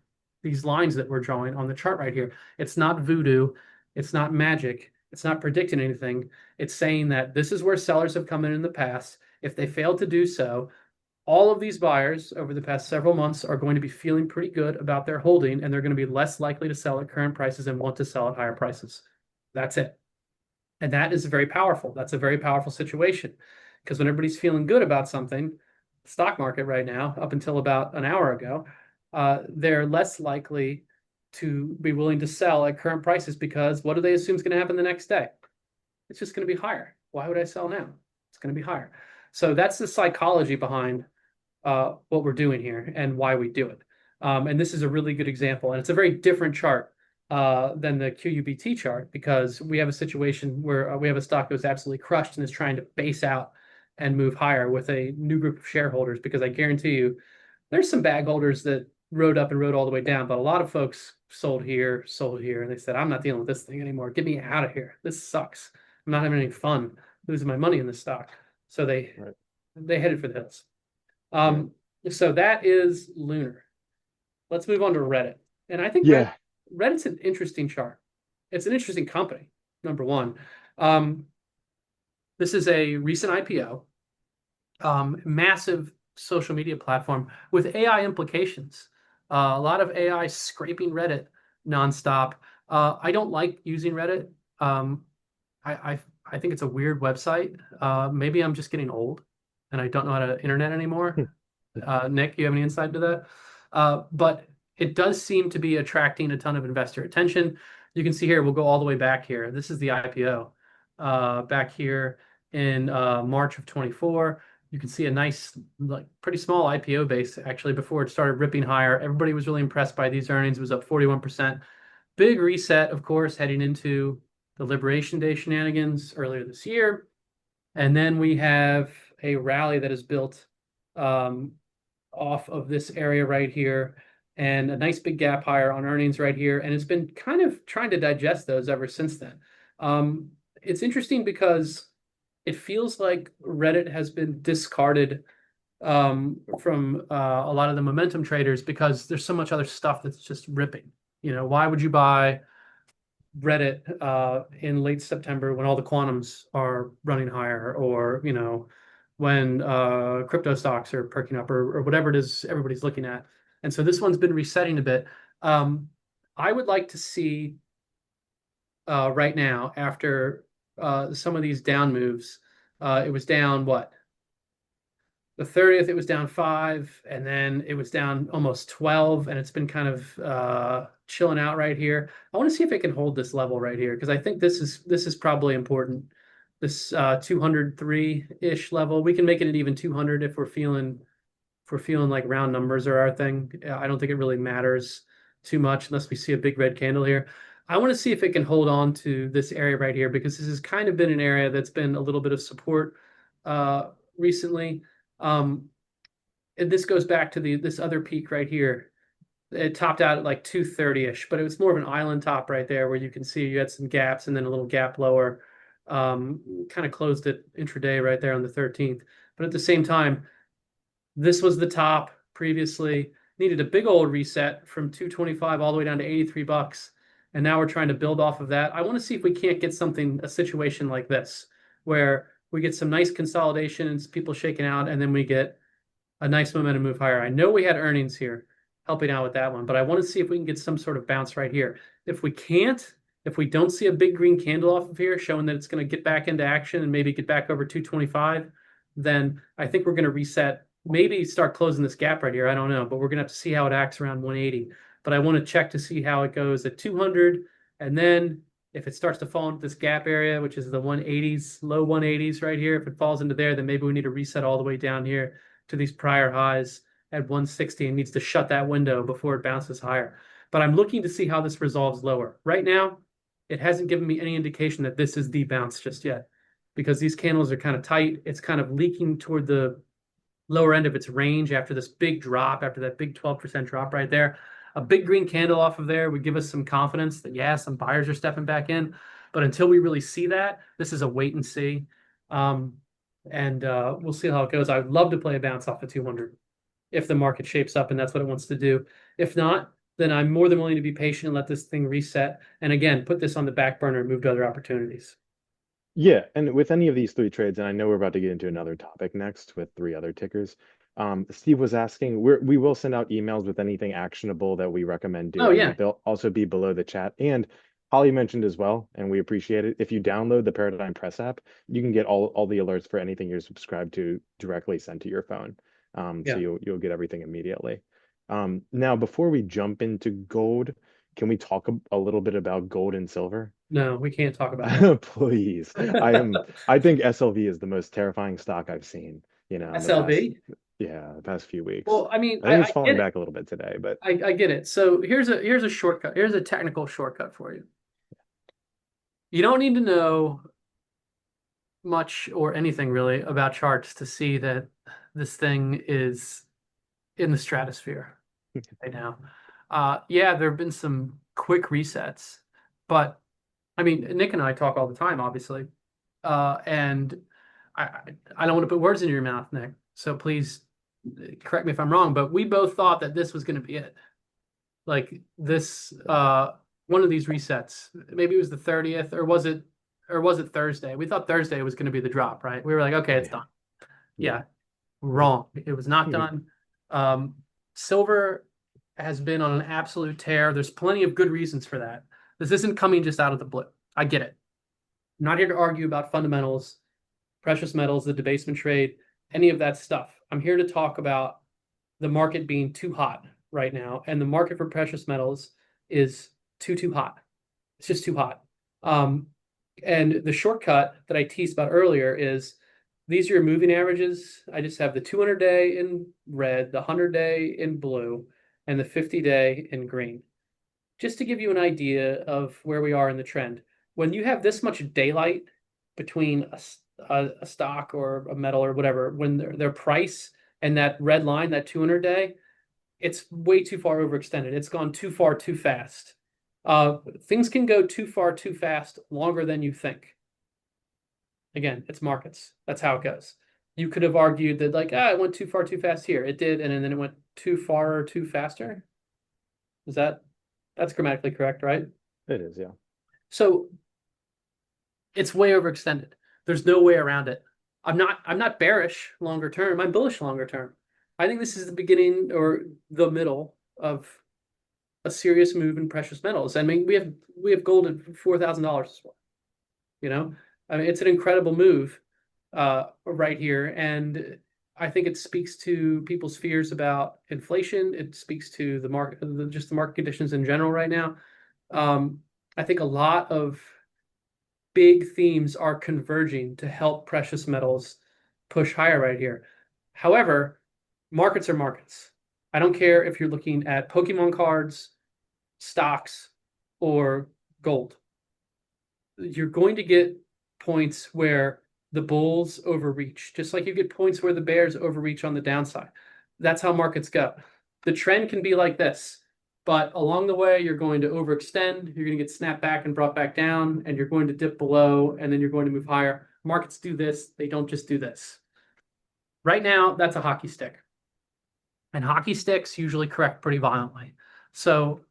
these lines that we're drawing on the chart right here. It's not voodoo. It's not magic. It's not predicting anything. It's saying that this is where sellers have come in the past. If they fail to do so, all of these buyers over the past several months are going to be feeling pretty good about their holding, and they're going to be less likely to sell at current prices and want to sell at higher prices. That's it. And that is very powerful. That's a very powerful situation because when everybody's feeling good about something, the stock market right now, up until about an hour ago, they're less likely to be willing to sell at current prices because what do they assume is going to happen the next day? It's just going to be higher. Why would I sell now? It's going to be higher. So that's the psychology behind what we're doing here and why we do it. And this is a really good example. And it's a very different chart than the QUBT chart because we have a situation where we have a stock that was absolutely crushed and is trying to base out and move higher with a new group of shareholders because I guarantee you there's some bag holders that rode up and rode all the way down, but a lot of folks sold here, and they said, I'm not dealing with this thing anymore. Get me out of here. This sucks. I'm not having any fun losing my money in this stock. So they headed for the hills. So that is Lunar. Let's move on to Reddit. And I think Reddit's an interesting chart. It's an interesting company, number one. This is a recent IPO, massive social media platform with AI implications. A lot of AI scraping Reddit nonstop. I don't like using Reddit. I think it's a weird website. Maybe I'm just getting old and I don't know how to internet anymore. Nick, you have any insight into that? But it does seem to be attracting a ton of investor attention. You can see here, we'll go all the way back here. This is the IPO back here in March of 24. You can see a nice, like pretty small IPO base actually before it started ripping higher. Everybody was really impressed by these earnings. It was up 41%. Big reset, of course, heading into the Liberation Day shenanigans earlier this year. And then we have a rally that is built um, off of this area right here and a nice big gap higher on earnings right here. And it's been kind of trying to digest those ever since then. It's interesting because it feels like Reddit has been discarded from a lot of the momentum traders because there's so much other stuff that's just ripping. Why would you buy Reddit in late September when all the quantums are running higher, or when crypto stocks are perking up, or whatever it is everybody's looking at. And so this one's been resetting a bit. I would like to see right now after some of these down moves. It was down what? The 30th, it was down 5, and then it was down almost 12, and it's been kind of chilling out right here. I want to see if it can hold this level right here because I think this is probably important. This 203-ish level. We can make it at even 200 if we're feeling like round numbers are our thing. I don't think it really matters too much unless we see a big red candle here. I want to see if it can hold on to this area right here because this has kind of been an area that's been a little bit of support recently. And this goes back to this other peak right here. It topped out at like 230-ish, but it was more of an island top right there where you can see you had some gaps and then a little gap lower. Kind of closed it intraday right there on the 13th. But at the same time, this was the top previously. Needed a big old reset from 225 all the way down to 83 bucks. And now we're trying to build off of that. I want to see if we can't get a situation like this, where we get some nice consolidation and people shaking out, and then we get a nice momentum move higher. I know we had earnings here helping out with that one, but I want to see if we can get some sort of bounce right here. If we can't, if we don't see a big green candle off of here showing that it's going to get back into action and maybe get back over 225, then I think we're going to reset, maybe start closing this gap right here. I don't know, but we're going to have to see how it acts around 180. But I want to check to see how it goes at 200, and then if it starts to fall into this gap area, which is the 180s, low 180s right here, if it falls into there, then maybe we need to reset all the way down here to these prior highs at 160 and needs to shut that window before it bounces higher. But I'm looking to see how this resolves lower. Right now, it hasn't given me any indication that this is the bounce just yet because these candles are kind of tight. It's kind of leaking toward the lower end of its range after this big drop, after that big 12% drop right there. A big green candle off of there would give us some confidence that, yeah, some buyers are stepping back in. But until we really see that, this is a wait and see. And we'll see how it goes. I'd love to play a bounce off of 200 if the market shapes up and that's what it wants to do. If not, then I'm more than willing to be patient and let this thing reset. And again, put this on the back burner and move to other opportunities. Yeah, and with any of these three trades, and I know we're about to get into another topic next with three other tickers. Steve was asking, we will send out emails with anything actionable that we recommend Oh, doing, yeah. but they'll also be below the chat. And Holly mentioned as well, and we appreciate it. If you download the Paradigm Press app, you can get all the alerts for anything you're subscribed to directly sent to your phone. So Yeah. you'll get everything immediately. Now, before we jump into gold, can we talk a little bit about gold and silver? No, we can't talk about that. Please. I think SLV is the most terrifying stock I've seen, in the past, SLV? yeah, the past few weeks. Well, I mean, I think I it's falling get it. back a little bit today, but I get it. So here's a shortcut. Here's a technical shortcut for you. You don't need to know much or anything really about charts to see that this thing is in the stratosphere right now. Yeah, there have been some quick resets, but I mean, Nick and I talk all the time, obviously, and I I don't want to put words in your mouth, Nick. So please correct me if I'm wrong, but we both thought that this was going to be it. Like this, one of these resets. Maybe it was the 30th, or was it Thursday? We thought Thursday was going to be the drop, right? We were like, okay, it's yeah, done. yeah. Yeah, wrong. It was not done. Um, Silver has been on an absolute tear. There's plenty of good reasons for that. This isn't coming just out of the blue. I get it. not here to argue about fundamentals, precious metals, the debasement trade, any of that stuff. I'm here to talk about the market being too hot right now, and the market for precious metals is too hot. It's just too hot. Um, and the shortcut that I teased about earlier is these are your moving averages. I just have the 200-day in red, the 100-day in blue, and the 50-day in green. Just to give you an idea of where we are in the trend. When you have this much daylight between a stock or a metal or whatever, when their price and that red line, that 200-day, it's way too far overextended. It's gone too far too fast. Things can go too far too fast longer than you think. Again, it's markets. That's how it goes. You could have argued that like, it went too far too fast here. It did, and then it went too far too faster. Is that's grammatically correct, right? It is, yeah. So it's way overextended. There's no way around it. I'm not bearish longer term. I'm bullish longer term. I think this is the beginning or the middle of a serious move in precious metals. I mean, we have gold at $4,000 as well. You know, I mean, it's an incredible move right here, and I think it speaks to people's fears about inflation. It speaks to the market, just the market conditions in general right now. I think a lot of big themes are converging to help precious metals push higher right here. However, markets are markets. I don't care if you're looking at Pokemon cards, stocks, or gold. You're going to get points where the bulls overreach, just like you get points where the bears overreach on the downside. That's how markets go. The trend can be like this, but along the way, you're going to overextend, you're going to get snapped back and brought back down, and you're going to dip below, and then you're going to move higher. Markets do this, they don't just do this. Right now, that's a hockey stick. And hockey sticks usually correct pretty violently. So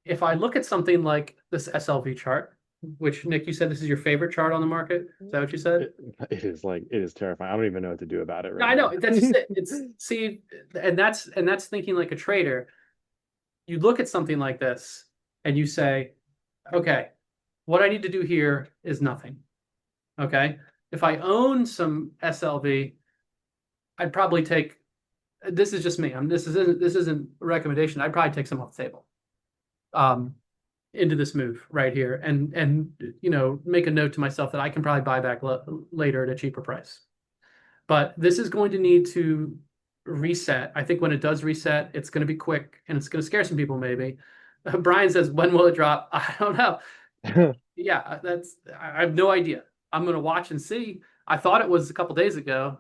if I look at something like this SLV chart, which Nick, you said this is your favorite chart on the market. Is that what you said? It is terrifying. I don't even know what to do about it No, right I know now. that's just it. It's see, and that's thinking like a trader. You look at something like this and you say, okay, what I need to do here is nothing. Okay. If I own some SLV, I'd probably take, this is just me. This isn't a recommendation. I'd probably take some off the table. Into this move right here and make a note to myself that I can probably buy back later at a cheaper price. But this is going to need to reset. I think when it does reset, it's going to be quick and it's going to scare some people maybe. Brian says, when will it drop? I don't know. Yeah, I have no idea. I'm going to watch and see. I thought it was a couple days ago,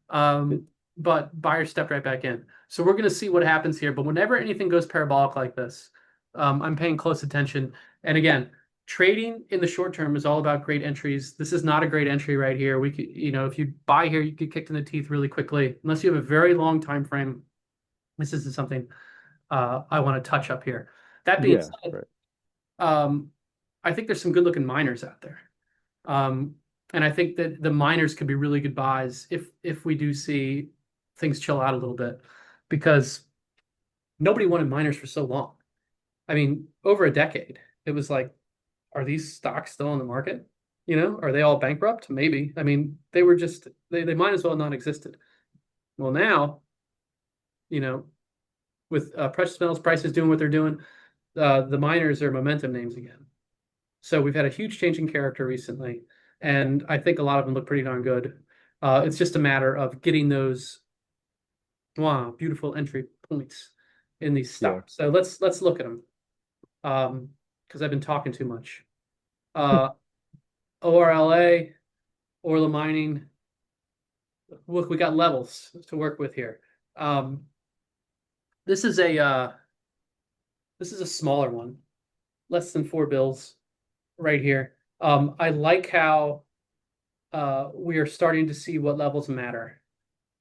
but buyers stepped right back in. So we're going to see what happens here. But whenever anything goes parabolic like this, I'm paying close attention. And again, trading in the short term is all about great entries. This is not a great entry right here. We could, if you buy here, you get kicked in the teeth really quickly. Unless you have a very long time frame, this isn't something I want to touch up here. That being said, right. I think there's some good looking miners out there. And I think that the miners could be really good buys if we do see things chill out a little bit, because nobody wanted miners for so long. I mean, over a decade, it was like, are these stocks still on the market? Are they all bankrupt? Maybe. I mean, they were just, they might as well not existed. Well, now, with precious metals prices doing what they're doing, the miners are momentum names again. So we've had a huge change in character recently, and I think a lot of them look pretty darn good. It's just a matter of getting those beautiful entry points in these stocks. Yeah. So let's look at them. Because I've been talking too much. ORLA, Orla Mining. Look, we got levels to work with here. This is a smaller one, less than 4 bills right here. I like how we are starting to see what levels matter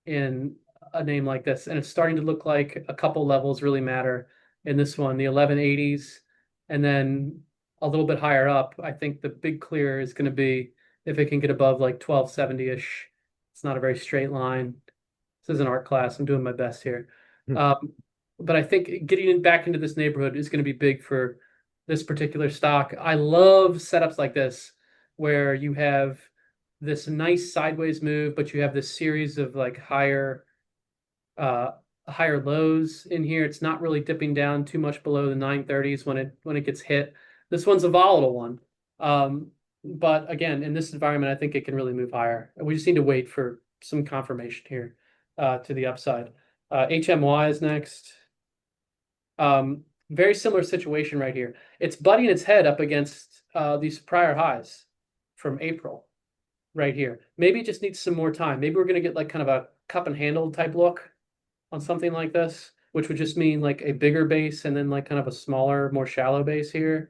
in a name like this, and it's starting to look like a couple levels really matter in this one, the 1180s. And then a little bit higher up, I think the big clear is going to be if it can get above like 1270-ish. It's not a very straight line. This is an art class. I'm doing my best here. But I think getting back into this neighborhood is going to be big for this particular stock. I love setups like this where you have this nice sideways move, but you have this series of like uh higher lows in here. It's not really dipping down too much below the 930s when it gets hit. This one's a volatile one. But again, in this environment, I think it can really move higher. We just need to wait for some confirmation here to the upside. HMY is next. Very similar situation right here. It's butting its head up against these prior highs from April right here. Maybe it just needs some more time. Maybe we're going to get like kind of a cup and handle type look on something like this, which would just mean like a bigger base and then like kind of a smaller, more shallow base here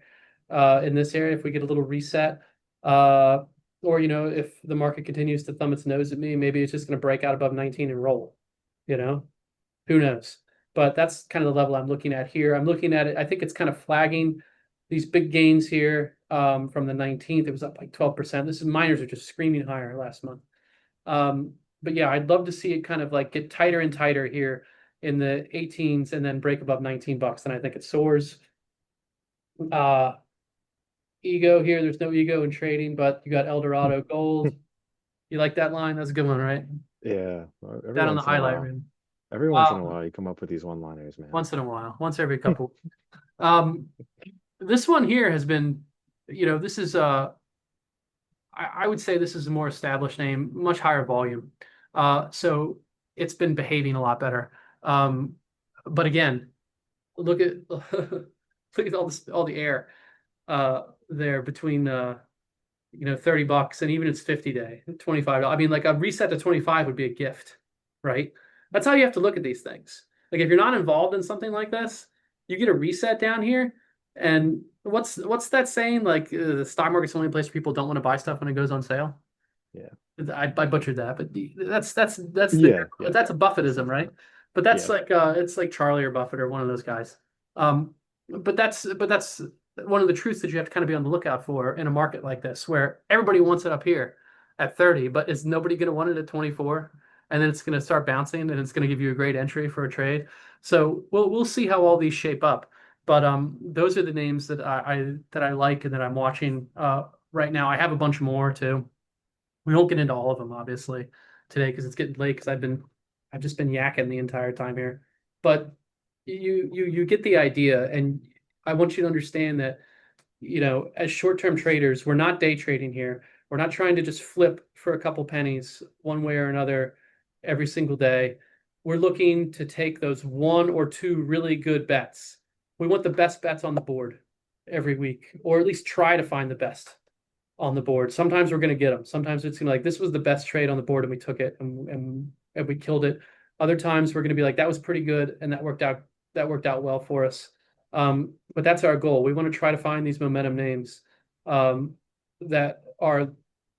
in this area if we get a little reset. Or, if the market continues to thumb its nose at me, maybe it's just going to break out above 19 and roll, you know? Who knows? But that's kind of the level I'm looking at here. I'm looking at it. I think it's kind of flagging these big gains here from the 19th. It was up like 12%. This is miners are just screaming higher last month. But yeah, I'd love to see it kind of like get tighter and tighter here in the 18s and then break above $19. And I think it soars. Ego here. There's no ego in trading, but you got Eldorado Gold. You like that line? That's a good one, right? Yeah, well, Down on the highlight reel. every once in a while, you come up with these one-liners, man. Once in a while, once every couple. Um, this one here has been, this is I would say this is a more established name, much higher volume. So it's been behaving a lot better. But again, look at look at all the air there between $30 and even its 50-day, $25. I mean, like a reset to 25 would be a gift, right? That's how you have to look at these things. Like if you're not involved in something like this, you get a reset down here, and what's that saying? Like the stock market's the only place where people don't want to buy stuff when it goes on sale. Yeah. I butchered that, but Yeah, that's a Buffettism, right? But that's yeah, like it's like Charlie or Buffett or one of those guys. But that's one of the truths that you have to kind of be on the lookout for in a market like this, where everybody wants it up here at 30, but is nobody going to want it at 24? And then it's going to start bouncing, and it's going to give you a great entry for a trade. So we'll see how all these shape up. But those are the names that I like and that I'm watching right now. I have a bunch more too. We won't get into all of them obviously today because it's getting late because I've just been yakking the entire time here. But you get the idea, and I want you to understand that as short-term traders, we're not day trading here. We're not trying to just flip for a couple pennies one way or another every single day. We're looking to take those one or two really good bets. We want the best bets on the board every week, or at least try to find the best on the board. Sometimes we're going to get them. Sometimes it's going to be like, this was the best trade on the board and we took it and we killed it. Other times we're going to be like, that was pretty good and that worked out well for us. But that's our goal. We want to try to find these momentum names that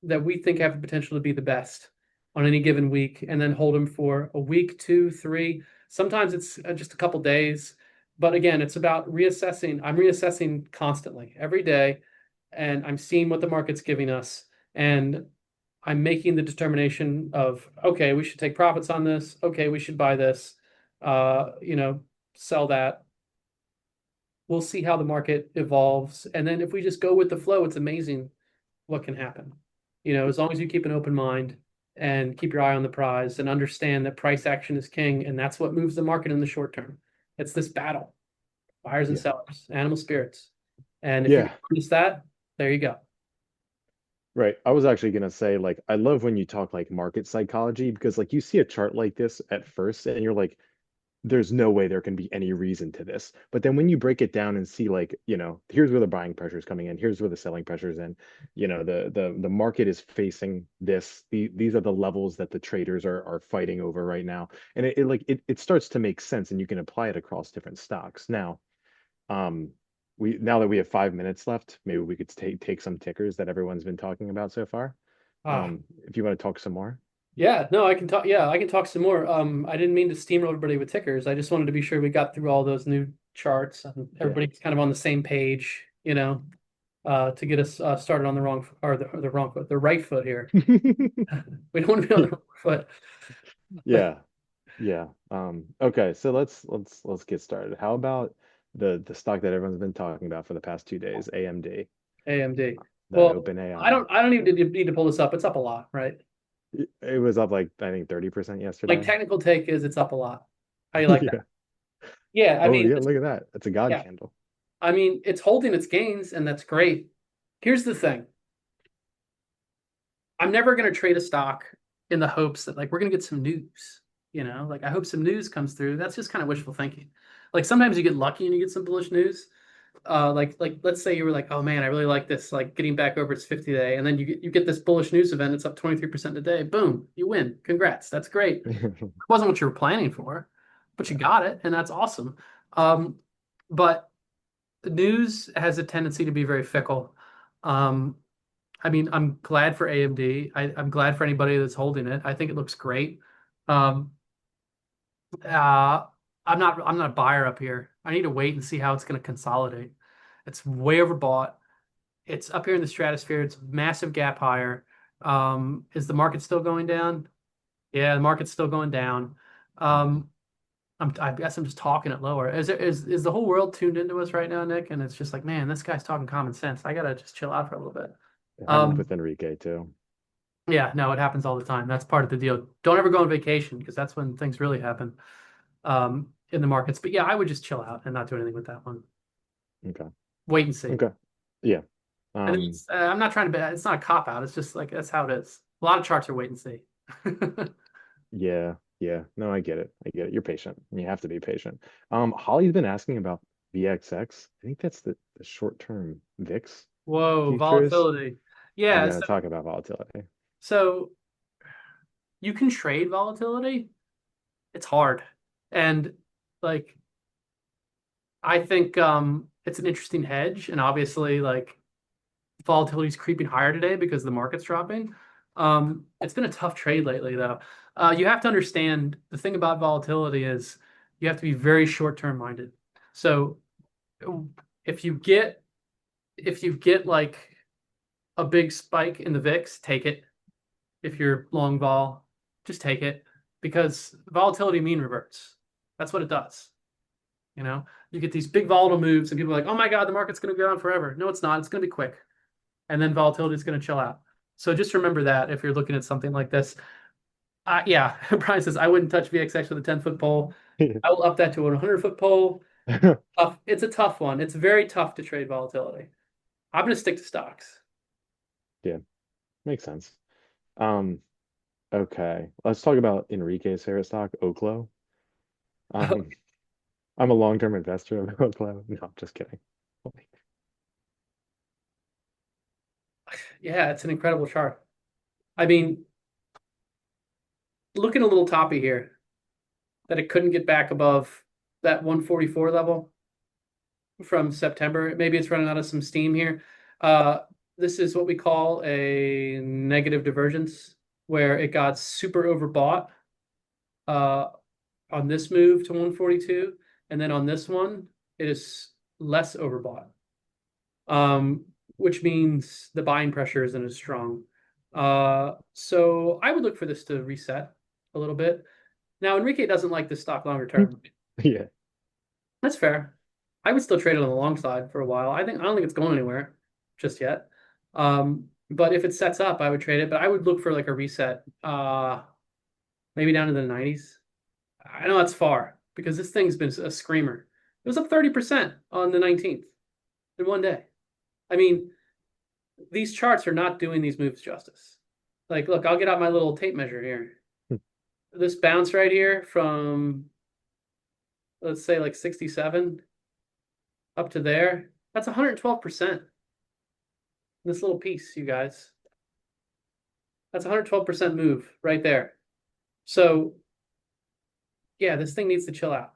we think have the potential to be the best on any given week, and then hold them for a week, 2, 3. Sometimes it's just a couple days. But again, it's about reassessing. I'm reassessing constantly every day, and I'm seeing what the market's giving us, and I'm making the determination of, okay, we should take profits on this. Okay, we should buy this, sell that. We'll see how the market evolves. And then if we just go with the flow, it's amazing what can happen. As long as you keep an open mind and keep your eye on the prize and understand that price action is king, and that's what moves the market in the short term. It's this battle, buyers and yeah, sellers, animal spirits. And if you yeah. notice that, there you go. Right. I was actually gonna say, like, I love when you talk like market psychology because like you see a chart like this at first and you're like, there's no way there can be any reason to this. But then when you break it down and see like, here's where the buying pressure is coming in, here's where the selling pressure is in, the market is facing this. These are the levels that the traders are fighting over right now. And it starts to make sense and you can apply it across different stocks. Now, now that we have 5 minutes left, maybe we could take some tickers that everyone's been talking about so far. Ah, If you want to talk some more. yeah, no, I can talk. Yeah, I can talk some more. I didn't mean to steamroll everybody with tickers. I just wanted to be sure we got through all those new charts and Yeah. everybody's kind of on the same page, to get us started on the wrong or the wrong foot, the right foot here. We don't want to be on the wrong foot. Yeah. Yeah. Okay, so let's get started. How about the stock that everyone's been talking about for the past 2 days, AMD? AMD. that Well, open I AI. don't even need to pull this up. It's up a lot, right? It was up like I think 30% Like yesterday. technical take is it's up a lot. How you like that? Yeah. Yeah, I Oh mean, yeah, look at that. It's a God yeah, candle. I mean, it's holding its gains, and that's great. Here's the thing. I'm never going to trade a stock in the hopes that like we're going to get some news. Like I hope some news comes through. That's just kind of wishful thinking. Like sometimes you get lucky and you get some bullish news. Like let's say you were like, oh man, I really like this, like getting back over its 50 day, and then you get this bullish news event. It's up 23% a day. Boom, you win. Congrats. That's great. It wasn't what you were planning for, but you Yeah. got it, and that's awesome. Um, but the news has a tendency to be very fickle. Um, I mean, I'm glad for AMD. I'm glad for anybody that's holding it. I think it looks great. Um, uh, I'm not a buyer up here. I need to wait and see how it's going to consolidate. It's way overbought. It's up here in the stratosphere. It's massive gap higher. Is the market still going down? Yeah, the market's still going down. Um, I guess I'm just talking it lower. Is the whole world tuned into us right now, Nick? And it's just like, man, this guy's talking common sense. I gotta just chill out for a little bit. It happened Um, with Enrique too. yeah, no, it happens all the time. That's part of the deal. Don't ever go on vacation because that's when things really happen in the markets. But yeah, I would just chill out and not do anything with that one. Okay. Wait and see. Okay. Yeah. And Um, I'm not trying to be, it's not a cop out. It's just like that's how it is. A lot of charts are wait and see. yeah, yeah. No, I get it. I get it. You're patient. You have to be patient. Holly's been asking about VXX. I think that's the short-term VIX Whoa, futures. volatility. We Yeah, gotta talk about volatility. so you can trade volatility. It's hard. And like I think it's an interesting hedge. And obviously, like volatility is creeping higher today because the market's dropping. It's been a tough trade lately, though. You have to understand the thing about volatility is you have to be very short-term minded. So if you get like a big spike in the VIX, take it. If you're long vol, just take it because volatility mean reverts. That's what it does. You get these big volatile moves, and people are like, "Oh my God, the market's going to go on forever." No, it's not. It's going to be quick, and then volatility is going to chill out. So just remember that if you're looking at something like this. Yeah, Brian says I wouldn't touch VXX with a 10-foot pole. I will up that to a 100-foot pole. It's a tough one. It's very tough to trade volatility. I'm going to stick to stocks. Yeah, makes sense. Um, okay. Let's talk about Enrique's favorite stock, Oklo. Um, I'm a long-term investor of Oklo. No, I'm just kidding. Yeah, it's an incredible chart. I mean, looking a little toppy here that it couldn't get back above that 144 level from September. Maybe it's running out of some steam here. Uh, this is what we call a negative divergence, where it got super overbought uh, on this move to 142, and then on this one, it is less overbought, um, which means the buying pressure isn't as strong. So I would look for this to reset a little bit. Now, Enrique doesn't like this stock longer term. Yeah, That's fair. I would still trade it on the long side for a while. I don't think it's going anywhere just yet. But if it sets up, I would trade it. But I would look for like a reset, maybe down to the 90s. I know that's far because this thing's been a screamer. It was up 30% on the 19th in one day. I mean, these charts are not doing these moves justice. Like, look, I'll get out my little tape measure here. This bounce right here from, let's say, like 67 up to there, that's 112%. This little piece, you guys. That's 112% move right there. So, yeah, this thing needs to chill out.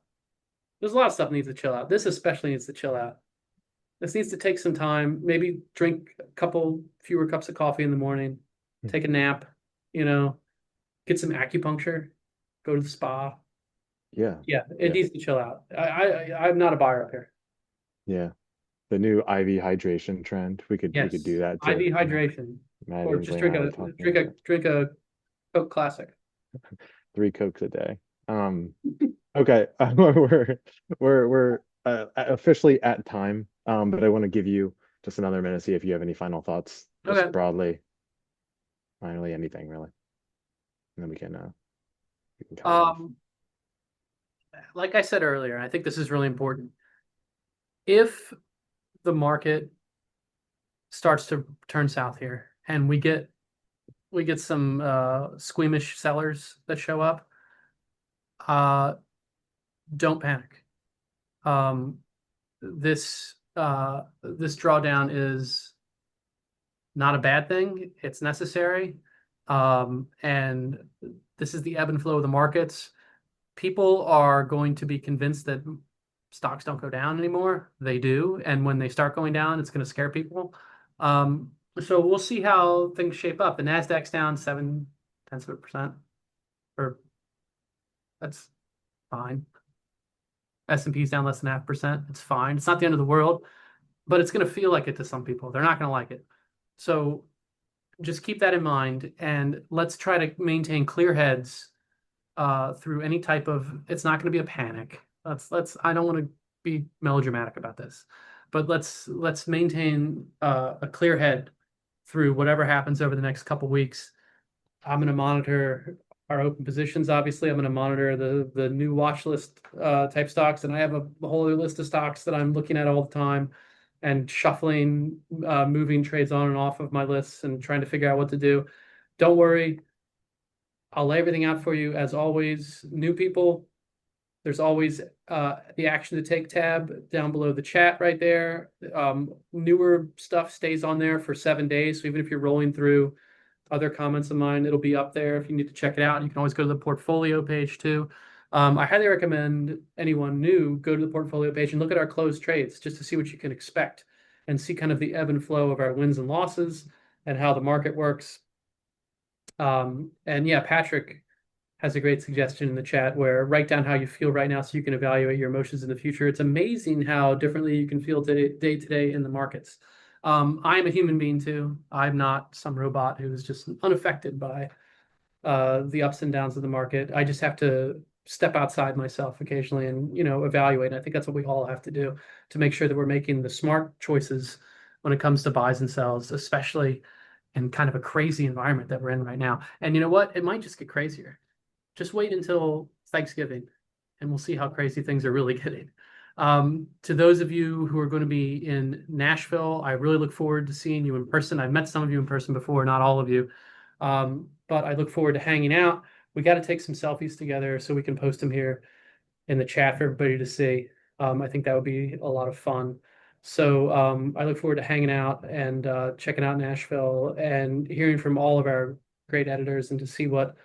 There's a lot of stuff that needs to chill out. This especially needs to chill out. This needs to take some time. Maybe drink a couple fewer cups of coffee in the morning, take a nap, you know, get some acupuncture, go to the spa. yeah, Yeah, it yeah, needs to chill out. I'm not a buyer up here. yeah. The new IV hydration trend. We could do Yes, that to, IV hydration, Matt, or Ainsley, just and I were talking about that. drink a Coke Classic. 3 Cokes a day. Okay, we're officially at time. But I want to give you just another minute, see if you have any final thoughts, just Okay. broadly, finally, anything really, and then we can cut it off. Um, like I said earlier, I think this is really important. If the market starts to turn south here and we get some squeamish sellers that show up, uh, don't panic. Um, this drawdown is not a bad thing. It's necessary. And this is the ebb and flow of the markets. People are going to be convinced that stocks don't go down anymore. They do. And when they start going down, it's going to scare people. So we'll see how things shape up. The Nasdaq's down 0.7%, or that's fine. S&P's down less than 0.5%. It's fine. It's not the end of the world, but it's going to feel like it to some people. They're not going to like it. So just keep that in mind, and let's try to maintain clear heads through any type of. It's not going to be a panic. Let's. I don't want to be melodramatic about this, but let's maintain a clear head through whatever happens over the next couple weeks. I'm going to monitor our open positions. Obviously, I'm going to monitor the new watch list type stocks, and I have a whole other list of stocks that I'm looking at all the time and shuffling, moving trades on and off of my lists and trying to figure out what to do. Don't worry, I'll lay everything out for you as always. New people, there's always the action to take tab down below the chat right there. Newer stuff stays on there for 7 days. So even if you're rolling through other comments of mine, it'll be up there if you need to check it out. You can always go to the portfolio page too. I highly recommend anyone new go to the portfolio page and look at our closed trades just to see what you can expect and see kind of the ebb and flow of our wins and losses and how the market works. And yeah, Patrick has a great suggestion in the chat where write down how you feel right now so you can evaluate your emotions in the future. It's amazing how differently you can feel day to day in the markets. I am a human being too. I'm not some robot who's just unaffected by the ups and downs of the market. I just have to step outside myself occasionally and evaluate. And I think that's what we all have to do to make sure that we're making the smart choices when it comes to buys and sells, especially in kind of a crazy environment that we're in right now. And you know what? It might just get crazier. Just wait until Thanksgiving and we'll see how crazy things are really getting. To those of you who are going to be in Nashville, I really look forward to seeing you in person. I've met some of you in person before, not all of you. But I look forward to hanging out. We got to take some selfies together so we can post them here in the chat for everybody to see. I think that would be a lot of fun. So I look forward to hanging out and checking out Nashville and hearing from all of our great editors and to see what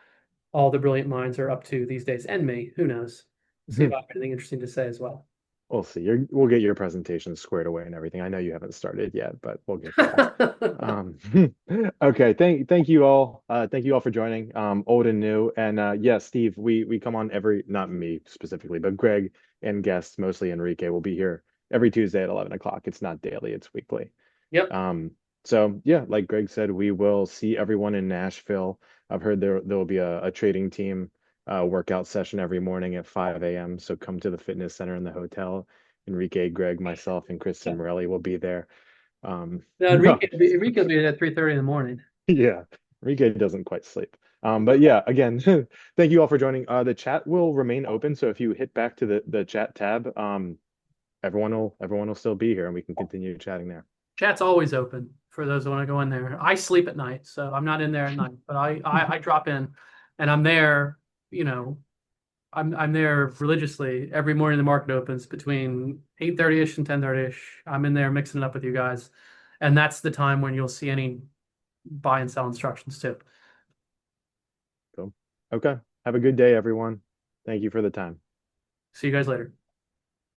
all the brilliant minds are up to these days, and me, who knows? See if I have anything interesting to say as well. We'll see. We'll get your presentation squared away and everything. I know you haven't started yet, but we'll get there. Um, okay. Thank you all. Thank you all for joining. Old and new. And yeah, Steve, we come on every, not me specifically, but Greg and guests, mostly Enrique, will be here every Tuesday at 11 o'clock. It's not daily, it's weekly. Yep. So yeah, like Greg said, we will see everyone in Nashville. I've heard there will be a trading team workout session every morning at 5 a.m. So come to the fitness center in the hotel. Enrique, Greg, myself, and Chris Morelli will be there. No, No, Enrique will be at 3:30 in the morning. yeah, Enrique doesn't quite sleep. But yeah, again, thank you all for joining. The chat will remain open, so if you hit back to the chat tab, everyone will still be here, and we can continue chatting there. Chat's always open for those who want to go in there. I sleep at night, so I'm not in there at night, but I drop in, and I'm there. You know, I'm there religiously every morning. The market opens between 8:30ish and 10:30ish. I'm in there mixing it up with you guys, and that's the time when you'll see any buy and sell instructions too. Cool. Okay. Have a good day, everyone. Thank you for the time. See you guys later.